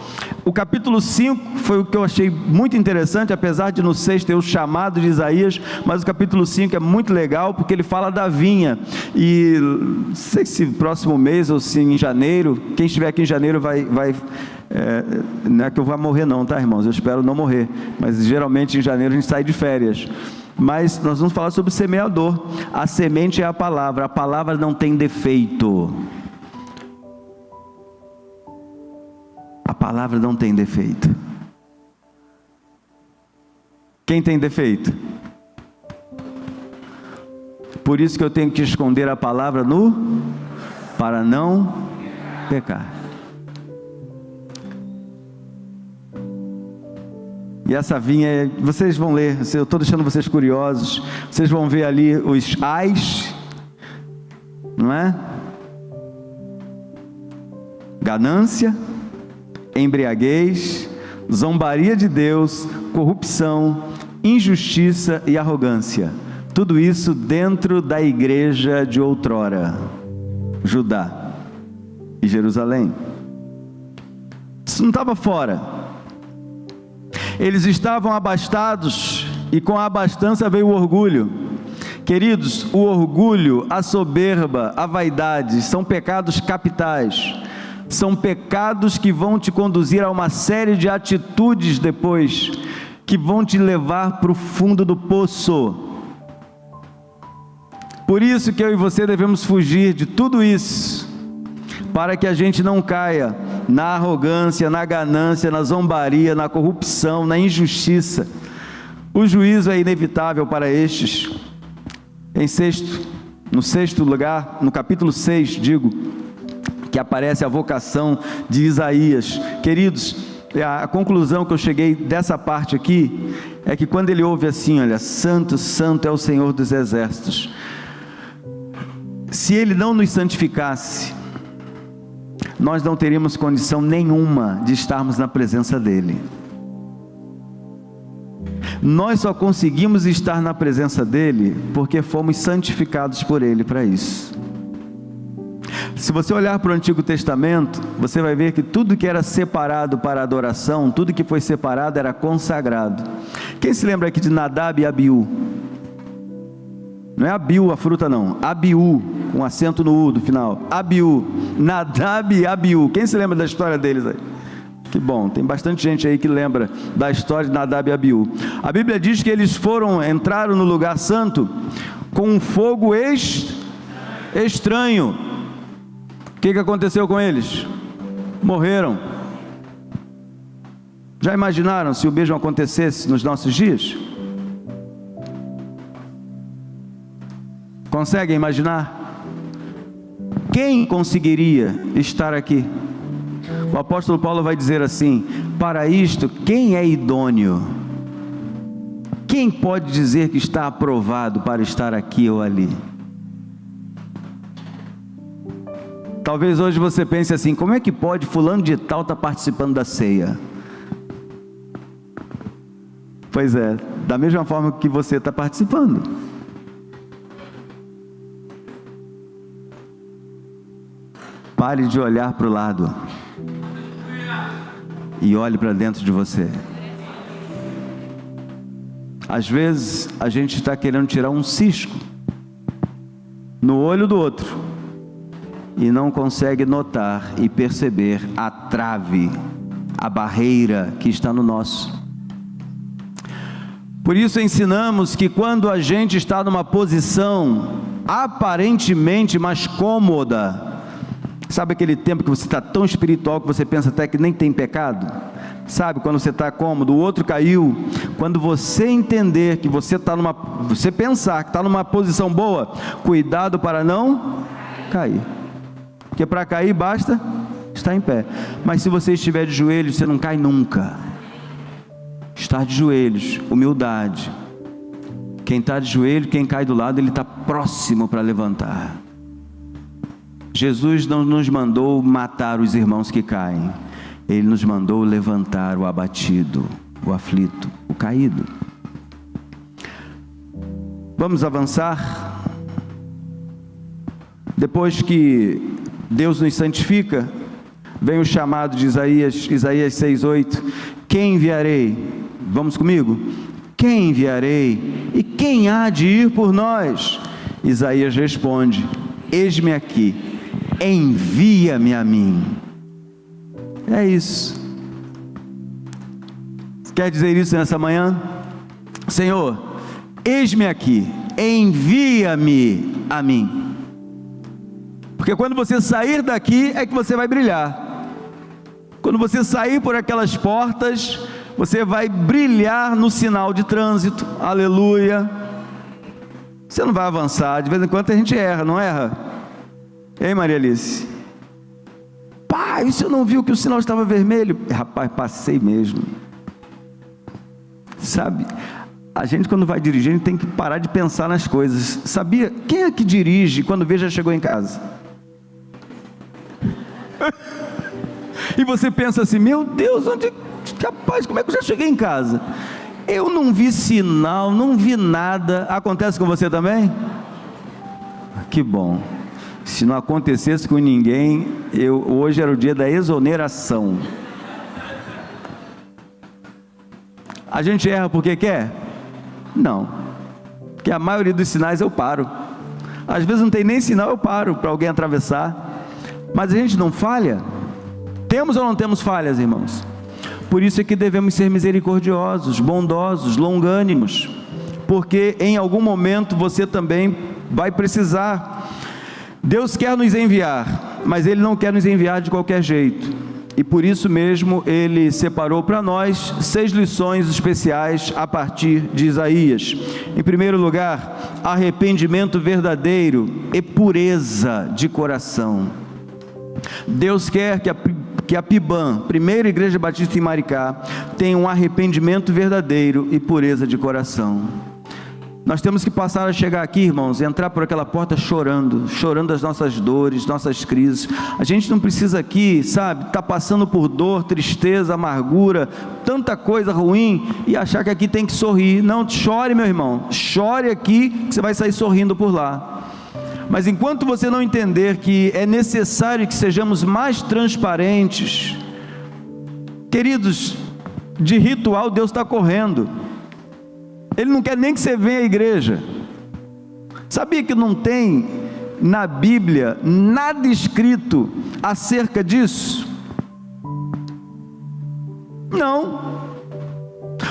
O capítulo 5 foi o que eu achei muito interessante, apesar de no 6 ter o chamado de Isaías, mas o capítulo 5 é muito legal, porque ele fala da vinha, e não sei se próximo mês, ou se em janeiro, quem estiver aqui em janeiro não é que eu vá morrer não, tá, irmãos? Eu espero não morrer, mas geralmente em janeiro a gente sai de férias. Mas nós vamos falar sobre o semeador. A semente é a palavra não tem defeito. A palavra não tem defeito. Quem tem defeito? Por isso que eu tenho que esconder a palavra para não pecar. E essa vinha, vocês vão ler, eu estou deixando vocês curiosos, vocês vão ver ali os ais, não é? Ganância, embriaguez, zombaria de Deus, corrupção, injustiça e arrogância. Tudo isso dentro da igreja de outrora, Judá e Jerusalém. Isso não estava fora. Eles estavam abastados, e com a abastança veio o orgulho. Queridos, o orgulho, a soberba, a vaidade, são pecados capitais, são pecados que vão te conduzir a uma série de atitudes depois, que vão te levar para o fundo do poço. Por isso que eu e você devemos fugir de tudo isso, para que a gente não caia na arrogância, na ganância, na zombaria, na corrupção, na injustiça. O juízo é inevitável para estes. No sexto lugar, no capítulo 6, digo, que aparece a vocação de Isaías. Queridos, a conclusão que eu cheguei dessa parte aqui, é que quando ele ouve assim, olha, santo, santo é o Senhor dos exércitos. Se ele não nos santificasse, nós não teríamos condição nenhuma de estarmos na presença dele. Nós só conseguimos estar na presença dele porque fomos santificados por ele para isso. Se você olhar para o Antigo Testamento, você vai ver que tudo que era separado para adoração, tudo que foi separado era consagrado. Quem se lembra aqui de Nadab e Abiú? Não é Abiú a fruta não, Abiú, com acento no U do final, Abiú, Nadab e Abiú. Quem se lembra da história deles aí? Que bom, tem bastante gente aí que lembra da história de Nadab e Abiú. A Bíblia diz que eles entraram no lugar santo com um fogo estranho. O que aconteceu com eles? Morreram. Já imaginaram se o mesmo acontecesse nos nossos dias? Conseguem imaginar? Quem conseguiria estar aqui? O apóstolo Paulo vai dizer assim: para isto, quem é idôneo? Quem pode dizer que está aprovado para estar aqui ou ali? Talvez hoje você pense assim: como é que pode fulano de tal estar participando da ceia? Pois é, da mesma forma que você está participando. Pare de olhar para o lado e olhe para dentro de você. Às vezes a gente está querendo tirar um cisco no olho do outro e não consegue notar e perceber a trave, a barreira que está no nosso. Por isso ensinamos que quando a gente está numa posição aparentemente mais cômoda, Sabe aquele tempo que você está tão espiritual que você pensa até que nem tem pecado? Sabe, quando você está cômodo, o outro caiu. Quando você entender que você está você pensar que está numa posição boa, cuidado para não cair. Porque para cair basta estar em pé. Mas se você estiver de joelhos, você não cai nunca. Estar de joelhos, humildade. Quem está de joelho, quem cai do lado, ele está próximo para levantar. Jesus não nos mandou matar os irmãos que caem. Ele nos mandou levantar o abatido, o aflito, o caído. Vamos avançar. Depois que Deus nos santifica, vem o chamado de Isaías 6:8. Quem enviarei? Vamos comigo? Quem enviarei? E quem há de ir por nós? Isaías responde: eis-me aqui, envia-me a mim. É isso. Quer dizer isso nessa manhã? Senhor, eis-me aqui, envia-me a mim. Porque quando você sair daqui é que você vai brilhar. Quando você sair por aquelas portas, você vai brilhar no sinal de trânsito. Aleluia. Você não vai avançar. De vez em quando a gente erra, não erra? Ei, Maria Alice? Pai, você não viu que o sinal estava vermelho? Rapaz, passei mesmo. Sabe, a gente quando vai dirigir, a gente tem que parar de pensar nas coisas. Sabia? Quem é que dirige quando vê já chegou em casa? E você pensa assim, meu Deus, capaz, como é que eu já cheguei em casa? Eu não vi sinal, não vi nada. Acontece com você também? Que bom. Se não acontecesse com ninguém, hoje era o dia da exoneração. A gente erra porque quer? Não, porque a maioria dos sinais eu paro. Às vezes não tem nem sinal, eu paro para alguém atravessar. Mas a gente não falha? Temos ou não temos falhas, irmãos? Por isso é que devemos ser misericordiosos, bondosos, longânimos, porque em algum momento você também vai precisar. Deus quer nos enviar, mas Ele não quer nos enviar de qualquer jeito, e por isso mesmo Ele separou para nós 6 lições especiais a partir de Isaías. Em primeiro lugar, arrependimento verdadeiro e pureza de coração. Deus quer que a PIBAM, Primeira Igreja Batista em Maricá, tenha um arrependimento verdadeiro e pureza de coração. Nós temos que passar a chegar aqui, irmãos, entrar por aquela porta chorando as nossas dores, nossas crises. A gente não precisa aqui, sabe, estar passando por dor, tristeza, amargura, tanta coisa ruim, e achar que aqui tem que sorrir. Não, chore, meu irmão, chore aqui, que você vai sair sorrindo por lá. Mas enquanto você não entender que é necessário que sejamos mais transparentes, queridos, de ritual Deus está correndo. Ele não quer nem que você venha à igreja. Sabia que não tem na Bíblia nada escrito acerca disso? Não.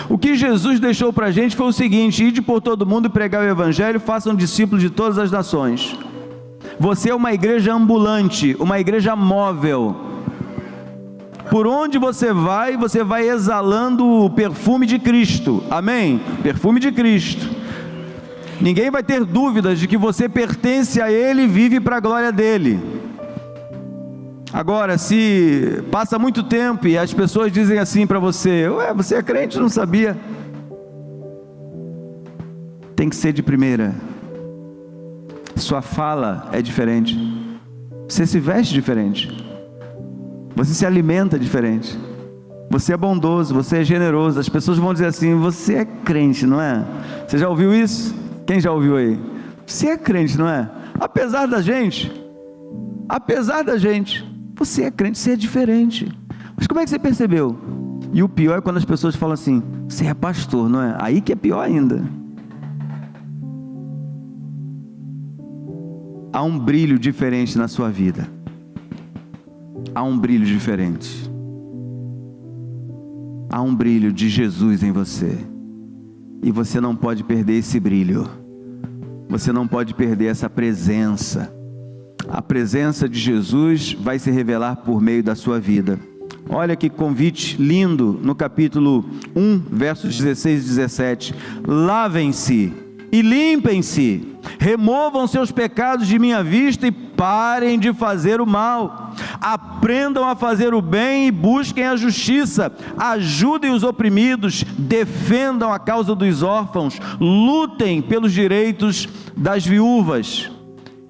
O que Jesus deixou para a gente foi o seguinte: ide por todo mundo e pregar o Evangelho, façam discípulos de todas as nações. Você é uma igreja ambulante, uma igreja móvel. Por onde você vai exalando o perfume de Cristo, amém? Perfume de Cristo. Ninguém vai ter dúvidas de que você pertence a Ele e vive para a glória dEle. Agora, se passa muito tempo e as pessoas dizem assim para você: ué, você é crente, não sabia? Tem que ser de primeira. Sua fala é diferente, você se veste diferente, você se alimenta diferente, você é bondoso, você é generoso. As pessoas vão dizer assim: você é crente, não é? Você já ouviu isso? Quem já ouviu aí? Você é crente, não é? Apesar da gente, você é crente, você é diferente. Mas como é que você percebeu? E o pior é quando as pessoas falam assim: você é pastor, não é? Aí que é pior ainda. Há um brilho diferente na sua vida. Há um brilho diferente. Há um brilho de Jesus em você. E você não pode perder esse brilho. Você não pode perder essa presença. a presença de Jesus vai se revelar por meio da sua vida. Olha que convite lindo no capítulo 1, versos 16 e 17. Lavem-se e limpem-se, removam seus pecados de minha vista e parem de fazer o mal. Aprendam a fazer o bem e busquem a justiça. Ajudem os oprimidos, defendam a causa dos órfãos, lutem pelos direitos das viúvas.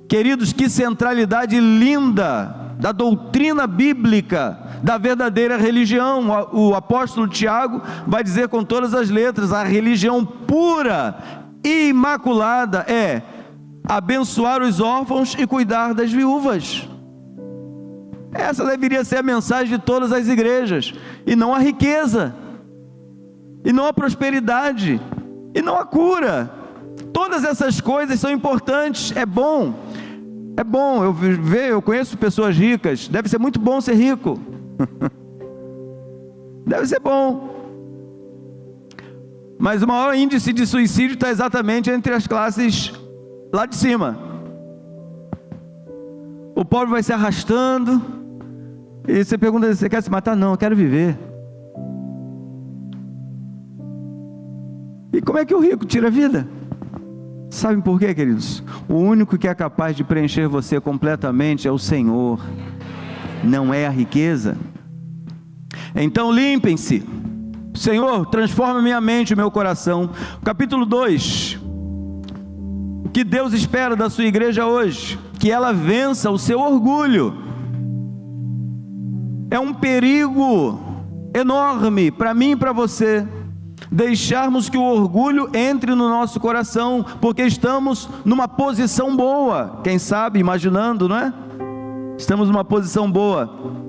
Queridos, que centralidade linda da doutrina bíblica, da verdadeira religião. O apóstolo Tiago vai dizer com todas as letras: a religião pura e imaculada é abençoar os órfãos e cuidar das viúvas. Essa deveria ser a mensagem de todas as igrejas, e não a riqueza, e não a prosperidade, e não a cura. Todas essas coisas são importantes. É bom, eu conheço pessoas ricas, deve ser muito bom ser rico, deve ser bom, mas o maior índice de suicídio está exatamente entre as classes lá de cima. O pobre vai se arrastando, e você pergunta: você quer se matar? Não, eu quero viver. E como é que o rico tira a vida? Sabem por quê, queridos? O único que é capaz de preencher você completamente é o Senhor, não é a riqueza. Então limpem-se. Senhor, transforma minha mente e meu coração. Capítulo 2. O que Deus espera da sua igreja hoje? Que ela vença o seu orgulho. É um perigo enorme para mim e para você deixarmos que o orgulho entre no nosso coração, porque estamos numa posição boa, quem sabe, imaginando, não é? Estamos numa posição boa.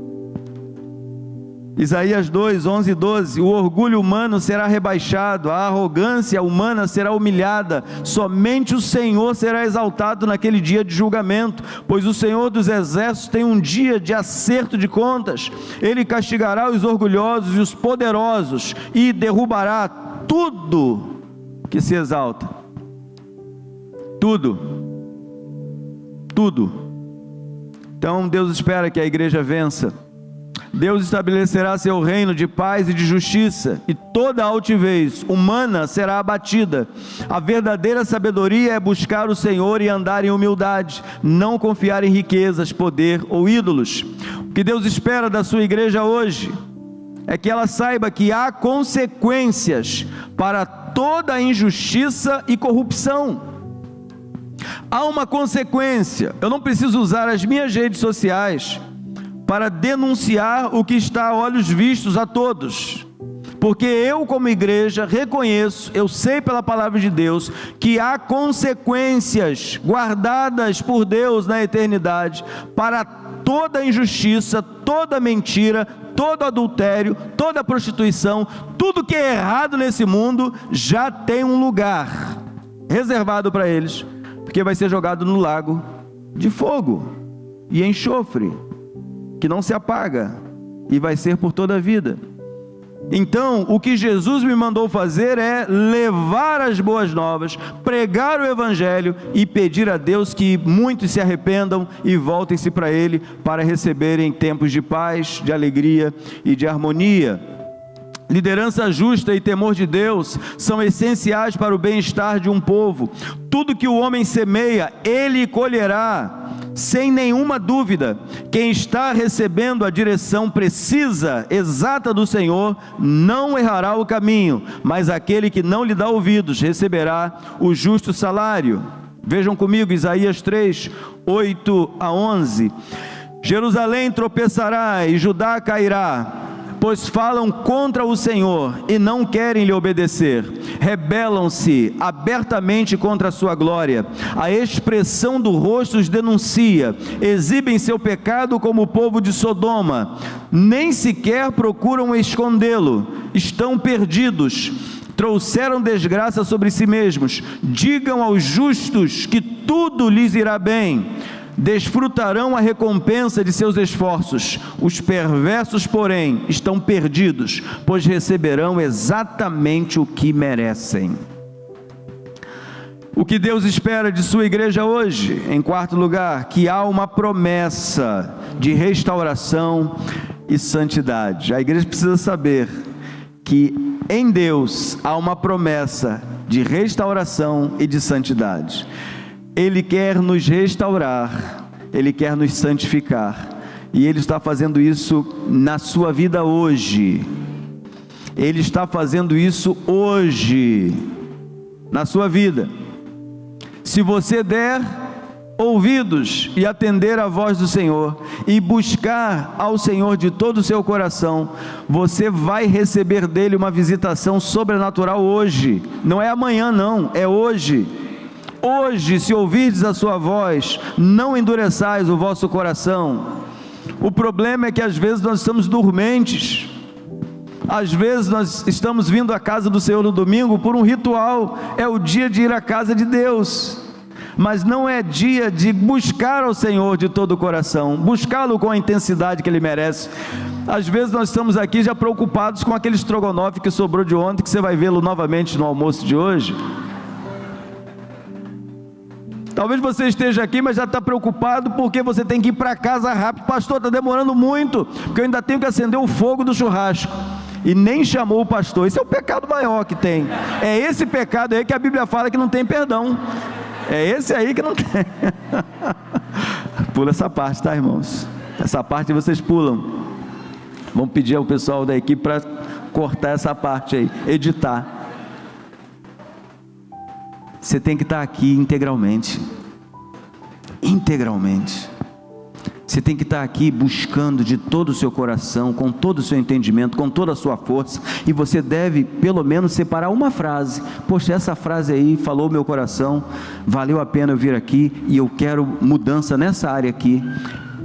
Isaías 2, 11 e 12, o orgulho humano será rebaixado, a arrogância humana será humilhada, somente o Senhor será exaltado naquele dia de julgamento, pois o Senhor dos exércitos tem um dia de acerto de contas. Ele castigará os orgulhosos e os poderosos, e derrubará tudo que se exalta. Tudo. Então Deus espera que a igreja vença. Deus estabelecerá seu reino de paz e de justiça, e toda altivez humana será abatida. A verdadeira sabedoria é buscar o Senhor e andar em humildade, não confiar em riquezas, poder ou ídolos. O que Deus espera da sua igreja hoje é que ela saiba que há consequências para toda injustiça e corrupção. Há uma consequência. Eu não preciso usar as minhas redes sociais para denunciar o que está a olhos vistos a todos, porque eu, como igreja, reconheço, eu sei pela palavra de Deus, que há consequências guardadas por Deus na eternidade para toda injustiça, toda mentira, todo adultério, toda prostituição. Tudo que é errado nesse mundo já tem um lugar reservado para eles, porque vai ser jogado no lago de fogo e enxofre, que não se apaga, e vai ser por toda a vida. Então, o que Jesus me mandou fazer é levar as boas novas, pregar o Evangelho e pedir a Deus que muitos se arrependam e voltem-se para Ele, para receberem tempos de paz, de alegria e de harmonia. Liderança justa e temor de Deus são essenciais para o bem-estar de um povo. Tudo que o homem semeia, ele colherá. Sem nenhuma dúvida, quem está recebendo a direção precisa, exata do Senhor, não errará o caminho, mas aquele que não lhe dá ouvidos receberá o justo salário. Vejam comigo Isaías 3, 8 a 11. Jerusalém tropeçará e Judá cairá, pois falam contra o Senhor e não querem lhe obedecer, rebelam-se abertamente contra a sua glória, a expressão do rosto os denuncia, exibem seu pecado como o povo de Sodoma, nem sequer procuram escondê-lo, estão perdidos, trouxeram desgraça sobre si mesmos. Digam aos justos que tudo lhes irá bem, desfrutarão a recompensa de seus esforços. Os perversos, porém, estão perdidos, pois receberão exatamente o que merecem. O que Deus espera de sua igreja hoje? Em quarto lugar, que há uma promessa de restauração e santidade. A igreja precisa saber que em Deus há uma promessa de restauração e de santidade. Ele quer nos restaurar, Ele quer nos santificar, e Ele está fazendo isso na sua vida hoje. Ele está fazendo isso hoje, na sua vida. Se você der ouvidos e atender à voz do Senhor, e buscar ao Senhor de todo o seu coração, você vai receber dele uma visitação sobrenatural hoje. Não é amanhã não, é hoje. Hoje, se ouvirdes a sua voz, não endureçais o vosso coração. O problema é que às vezes nós estamos dormentes. Às vezes nós estamos vindo à casa do Senhor no domingo por um ritual. É o dia de ir à casa de Deus, mas não é dia de buscar ao Senhor de todo o coração, buscá-lo com a intensidade que Ele merece. Às vezes nós estamos aqui já preocupados com aquele estrogonofe que sobrou de ontem, que você vai vê-lo novamente no almoço de hoje. Talvez você esteja aqui, mas já está preocupado porque você tem que ir para casa rápido. Pastor, está demorando muito, porque eu ainda tenho que acender o fogo do churrasco. E nem chamou o pastor. Esse é o pecado maior que tem. É esse pecado aí que a Bíblia fala que não tem perdão. É esse aí que não tem. Pula essa parte, tá, irmãos? Essa parte vocês pulam. Vamos pedir ao pessoal da equipe para cortar essa parte aí, editar. Você tem que estar aqui integralmente. Integralmente. Você tem que estar aqui buscando de todo o seu coração, com todo o seu entendimento, com toda a sua força, e você deve pelo menos separar uma frase. Poxa, essa frase aí falou meu coração, valeu a pena eu vir aqui, e eu quero mudança nessa área aqui.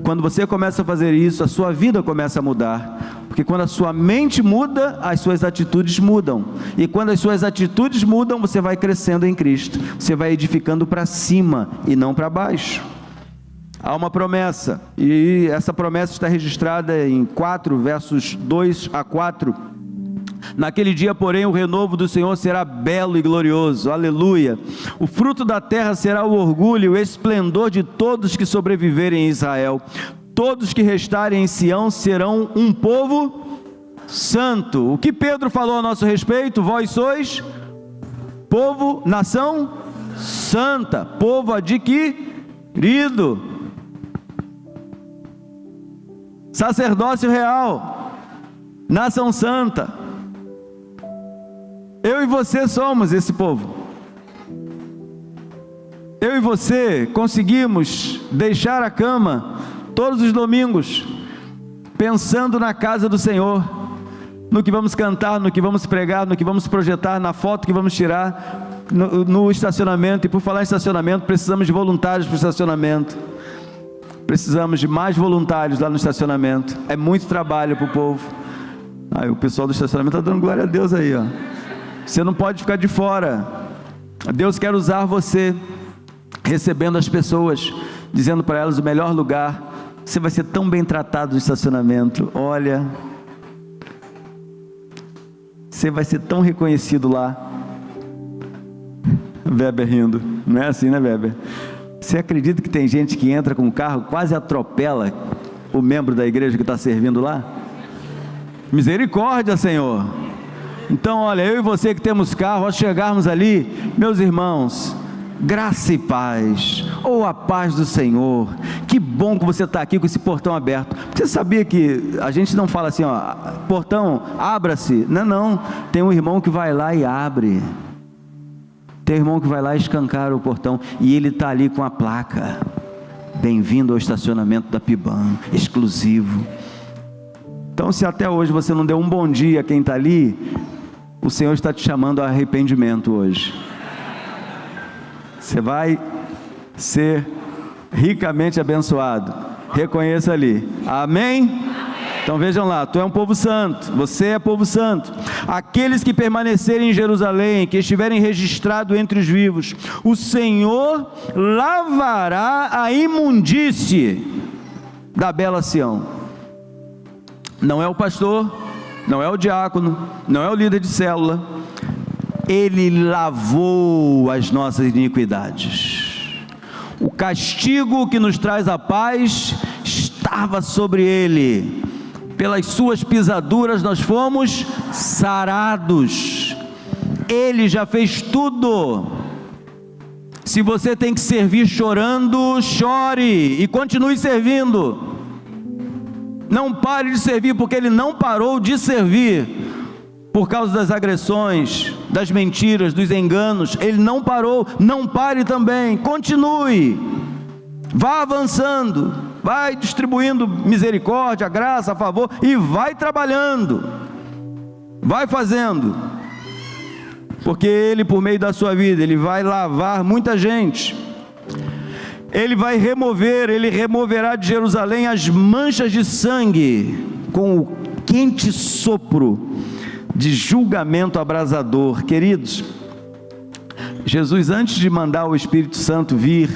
Quando você começa a fazer isso, a sua vida começa a mudar, porque quando a sua mente muda, as suas atitudes mudam, e quando as suas atitudes mudam, você vai crescendo em Cristo, você vai edificando para cima e não para baixo. Há uma promessa, e essa promessa está registrada em 4, versos 2 a 4. Naquele dia, porém, o renovo do Senhor será belo e glorioso, aleluia. O fruto da terra será o orgulho e o esplendor de todos que sobreviverem em Israel. Todos que restarem em Sião serão um povo santo. O que Pedro falou a nosso respeito? Vós sois povo, nação santa, povo adquirido, sacerdócio real, nação santa. Eu e você somos esse povo. Eu e você conseguimos deixar a cama todos os domingos, pensando na casa do Senhor, no que vamos cantar, no que vamos pregar, no que vamos projetar, na foto que vamos tirar no estacionamento. E por falar em estacionamento, precisamos de voluntários para o estacionamento. Precisamos de mais voluntários lá no estacionamento. É muito trabalho para o povo. O pessoal do estacionamento está dando glória a Deus aí, ó. Você não pode ficar de fora. Deus quer usar você, recebendo as pessoas, dizendo para elas o melhor lugar. Você vai ser tão bem tratado no estacionamento. Olha, você vai ser tão reconhecido lá. Weber rindo. Não é assim, né, Weber? Você acredita que tem gente que entra com o carro, quase atropela o membro da igreja que está servindo lá? Misericórdia, Senhor. Então, olha, eu e você que temos carro, ao chegarmos ali, meus irmãos, graça e paz, ou a paz do Senhor. Que bom que você está aqui com esse portão aberto. Você sabia que a gente não fala assim, ó, portão, abra-se. Não, tem um irmão que vai lá e abre. Tem um irmão que vai lá e escancara o portão, e ele está ali com a placa: bem-vindo ao estacionamento da Piban, exclusivo. Então, se até hoje você não deu um bom dia a quem está ali, o Senhor está te chamando a arrependimento hoje. Você vai ser ricamente abençoado. Reconheça ali. Amém? Então vejam lá, tu é um povo santo, você é povo santo. Aqueles que permanecerem em Jerusalém, que estiverem registrados entre os vivos, o Senhor lavará a imundície da bela Sião. Não é o pastor, não é o diácono, não é o líder de célula, Ele lavou as nossas iniquidades. O castigo que nos traz a paz estava sobre ele. Pelas suas pisaduras nós fomos sarados. Ele já fez tudo. Se você tem que servir chorando, chore e continue servindo. Não pare de servir, porque ele não parou de servir. Por causa das agressões, das mentiras, dos enganos, ele não parou. Não pare também, continue. Vá avançando, vai distribuindo misericórdia, graça, favor, e vai trabalhando. Vai fazendo. Porque ele, por meio da sua vida, ele vai lavar muita gente. Ele vai remover, ele removerá de Jerusalém as manchas de sangue, com o quente sopro de julgamento abrasador. Queridos, Jesus, antes de mandar o Espírito Santo vir,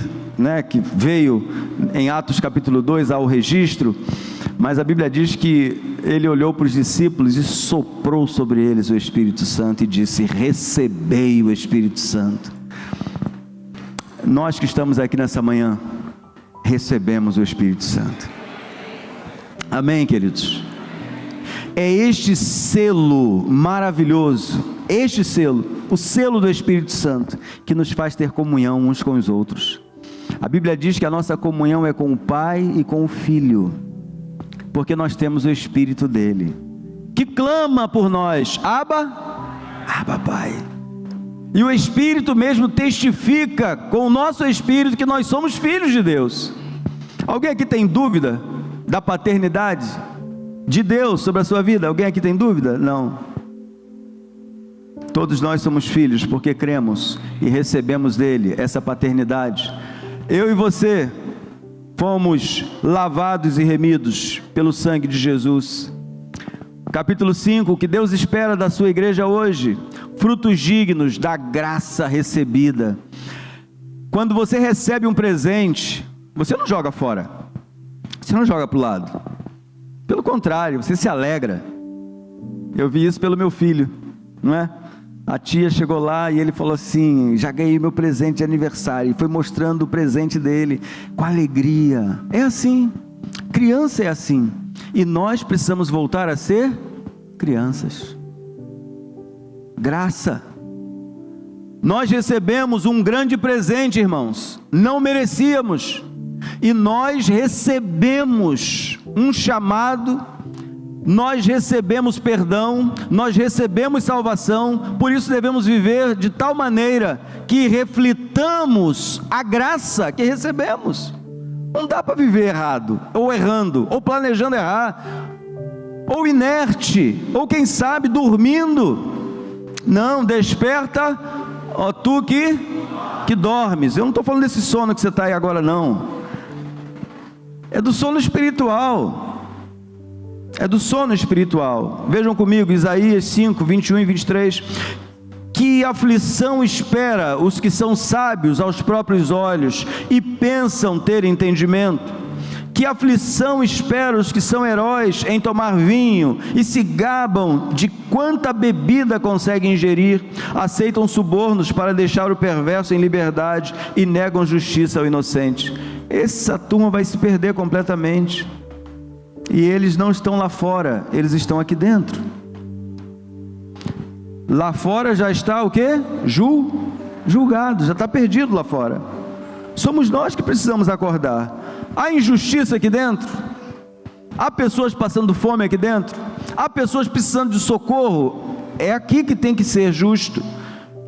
que veio em Atos capítulo 2 ao registro, mas a Bíblia diz que ele olhou para os discípulos e soprou sobre eles o Espírito Santo e disse: recebei o Espírito Santo. Nós que estamos aqui nessa manhã, recebemos o Espírito Santo. Amém, queridos? É este selo maravilhoso, este selo, o selo do Espírito Santo, que nos faz ter comunhão uns com os outros. A Bíblia diz que a nossa comunhão é com o Pai e com o Filho, porque nós temos o Espírito dele, que clama por nós: Abba, Abba, Pai. E o Espírito mesmo testifica com o nosso Espírito que nós somos filhos de Deus. Alguém aqui tem dúvida da paternidade de Deus sobre a sua vida? Alguém aqui tem dúvida? Não. Todos nós somos filhos porque cremos e recebemos dele essa paternidade. Eu e você fomos lavados e remidos pelo sangue de Jesus. Capítulo 5, o que Deus espera da sua igreja hoje: frutos dignos da graça recebida. Quando você recebe um presente, você não joga fora, você não joga para o lado, pelo contrário, você se alegra. Eu vi isso pelo meu filho, não é? A tia chegou lá e ele falou assim: já ganhei meu presente de aniversário, e foi mostrando o presente dele com alegria. É assim, criança é assim, e nós precisamos voltar a ser crianças. Graça. Nós recebemos um grande presente, irmãos, não merecíamos, e nós recebemos um chamado, nós recebemos perdão, nós recebemos salvação. Por isso devemos viver de tal maneira que reflitamos a graça que recebemos. Não dá para viver errado, ou errando, ou planejando errar, ou inerte, ou quem sabe dormindo. Não, desperta, ó tu que dormes. Eu não estou falando desse sono que você está aí agora, não. É do sono espiritual. É do sono espiritual. Vejam comigo, Isaías 5, 21 e 23. Que aflição espera os que são sábios aos próprios olhos e pensam ter entendimento. Que aflição espera os que são heróis em tomar vinho e se gabam de quanta bebida conseguem ingerir, aceitam subornos para deixar o perverso em liberdade e negam justiça ao inocente. Essa turma vai se perder completamente. E eles não estão lá fora, eles estão aqui dentro. Lá fora já está o quê? Julgado, já está perdido lá fora. Somos nós que precisamos acordar. Há injustiça aqui dentro? Há pessoas passando fome aqui dentro? Há pessoas precisando de socorro? É aqui que tem que ser justo,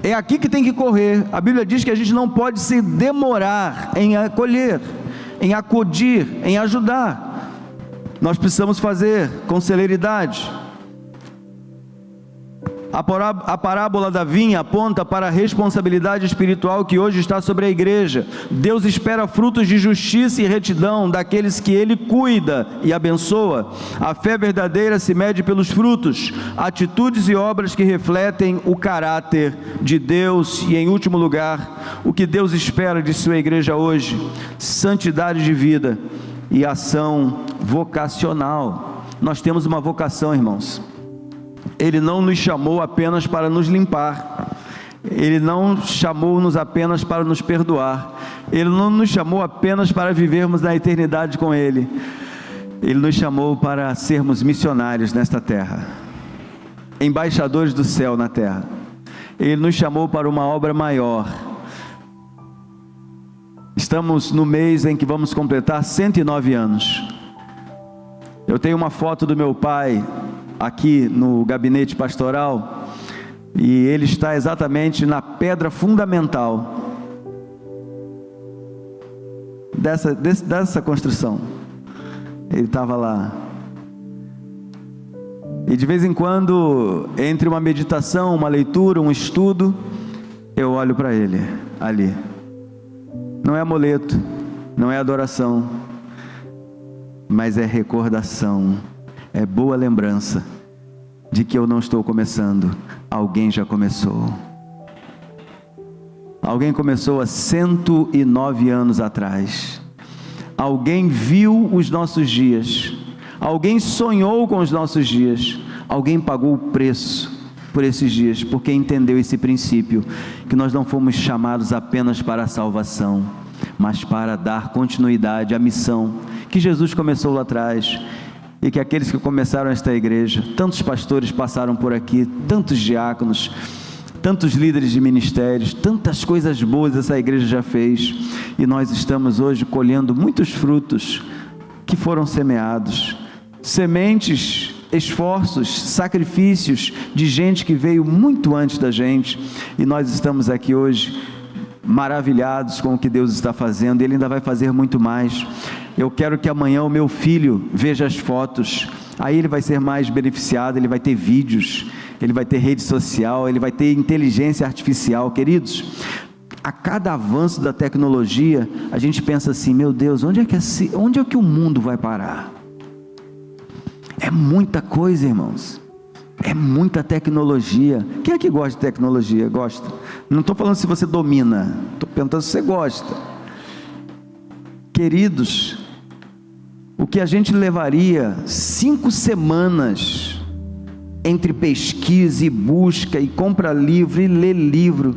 é aqui que tem que correr. A Bíblia diz que a gente não pode se demorar em acolher, em acudir, em ajudar. Nós precisamos fazer com celeridade. A parábola da vinha aponta para a responsabilidade espiritual que hoje está sobre a igreja. Deus espera frutos de justiça e retidão daqueles que Ele cuida e abençoa. A fé verdadeira se mede pelos frutos, atitudes e obras que refletem o caráter de Deus. E em último lugar, o que Deus espera de sua igreja hoje: santidade de vida e ação vocacional. Nós temos uma vocação, irmãos. Ele não nos chamou apenas para nos limpar, Ele não chamou-nos apenas para nos perdoar, Ele não nos chamou apenas para vivermos na eternidade com Ele, Ele nos chamou para sermos missionários nesta terra, embaixadores do céu na terra. Ele nos chamou para uma obra maior. Estamos no mês em que vamos completar 109 anos. Eu tenho uma foto do meu pai aqui no gabinete pastoral, e ele está exatamente na pedra fundamental dessa construção. Ele estava lá. E de vez em quando, entre uma meditação, uma leitura, um estudo, eu olho para ele ali. Não é amuleto, não é adoração, mas é recordação, é boa lembrança de que eu não estou começando, alguém já começou. Alguém começou há 109 anos atrás. Alguém viu os nossos dias, alguém sonhou com os nossos dias, alguém pagou o preço por esses dias, porque entendeu esse princípio, que nós não fomos chamados apenas para a salvação, mas para dar continuidade à missão que Jesus começou lá atrás, e que aqueles que começaram esta igreja, tantos pastores passaram por aqui, tantos diáconos, tantos líderes de ministérios, tantas coisas boas essa igreja já fez, e nós estamos hoje colhendo muitos frutos que foram semeados, sementes, esforços, sacrifícios de gente que veio muito antes da gente, e nós estamos aqui hoje maravilhados com o que Deus está fazendo. Ele ainda vai fazer muito mais. Eu quero que amanhã o meu filho veja as fotos, aí ele vai ser mais beneficiado, ele vai ter vídeos, ele vai ter rede social, ele vai ter inteligência artificial. Queridos, a cada avanço da tecnologia, a gente pensa assim: meu Deus, onde é que o mundo vai parar? É muita coisa, irmãos, é muita tecnologia. Quem é que gosta de tecnologia? Gosta? Não estou falando se você domina, estou perguntando se você gosta. Queridos, o que a gente levaria 5 semanas entre pesquisa e busca e compra livro e lê livro,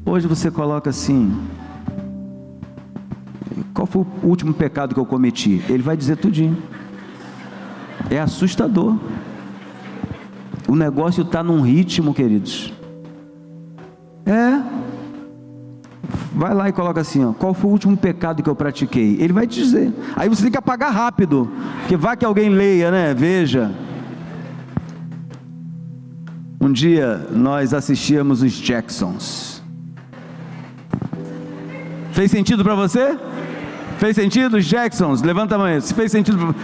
hoje você coloca assim: qual foi o último pecado que eu cometi? Ele vai dizer tudinho. É assustador. O negócio está num ritmo, queridos. Vai lá e coloca assim, ó: qual foi o último pecado que eu pratiquei? Ele vai te dizer. Aí você tem que apagar rápido, porque vai que alguém leia, né? Veja. Um dia nós assistíamos os Jacksons. Fez sentido para você? Fez sentido? Os Jacksons? Levanta a mão. Se fez sentido para...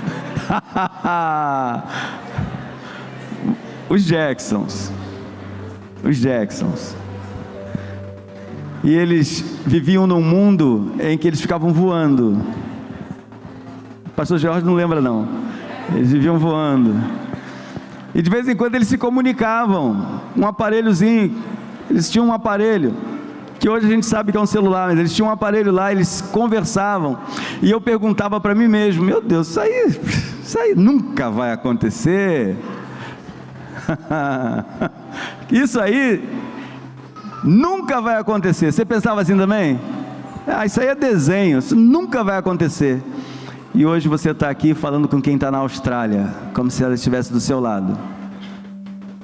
Os Jacksons. E eles viviam num mundo em que eles ficavam voando. O pastor Jorge não lembra não. Eles viviam voando. E de vez em quando eles se comunicavam. Um aparelhozinho. Eles tinham um aparelho, que hoje a gente sabe que é um celular, mas eles tinham um aparelho lá, eles conversavam. E eu perguntava para mim mesmo: meu Deus, isso aí nunca vai acontecer. Isso aí nunca vai acontecer. Você pensava assim também? Isso aí é desenho, isso nunca vai acontecer. E hoje você está aqui falando com quem está na Austrália, como se ela estivesse do seu lado.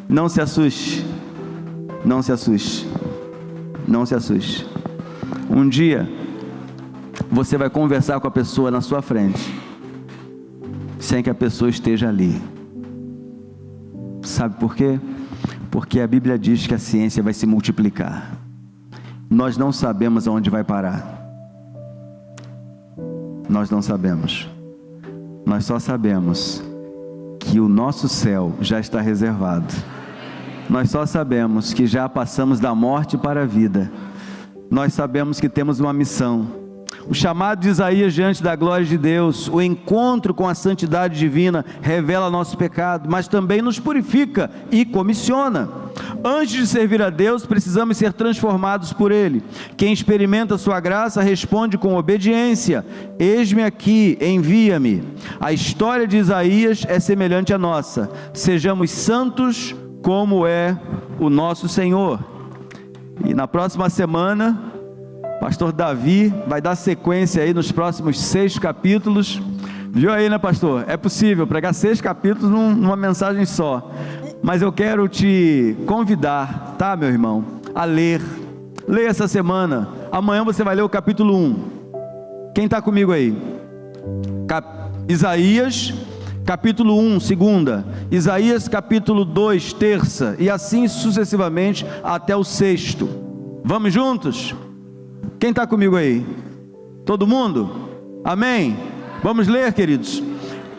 Não se assuste, não se assuste, não se assuste. Um dia você vai conversar com a pessoa na sua frente, sem que a pessoa esteja ali. Sabe por quê? Porque a Bíblia diz que a ciência vai se multiplicar. Nós não sabemos aonde vai parar. Nós não sabemos. Nós só sabemos que o nosso céu já está reservado. Nós só sabemos que já passamos da morte para a vida. Nós sabemos que temos uma missão. O chamado de Isaías diante da glória de Deus, o encontro com a santidade divina, revela nosso pecado, mas também nos purifica e comissiona. Antes de servir a Deus, precisamos ser transformados por Ele. Quem experimenta sua graça responde com obediência: eis-me aqui, envia-me. A história de Isaías é semelhante à nossa: sejamos santos como é o nosso Senhor. E na próxima semana, pastor Davi vai dar sequência aí nos próximos 6 capítulos. Viu aí, né, pastor? É possível pregar 6 capítulos numa mensagem só. Mas eu quero te convidar, tá, meu irmão, a ler. Leia essa semana. Amanhã você vai ler o capítulo 1. Quem está comigo aí? Isaías, capítulo 1, segunda. Isaías, capítulo 2, terça. E assim sucessivamente até o 6º. Vamos juntos? Quem está comigo aí? Todo mundo? Amém? Vamos ler, queridos?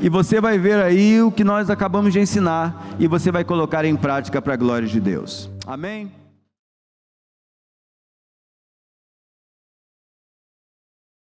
E você vai ver aí o que nós acabamos de ensinar, e você vai colocar em prática para a glória de Deus. Amém?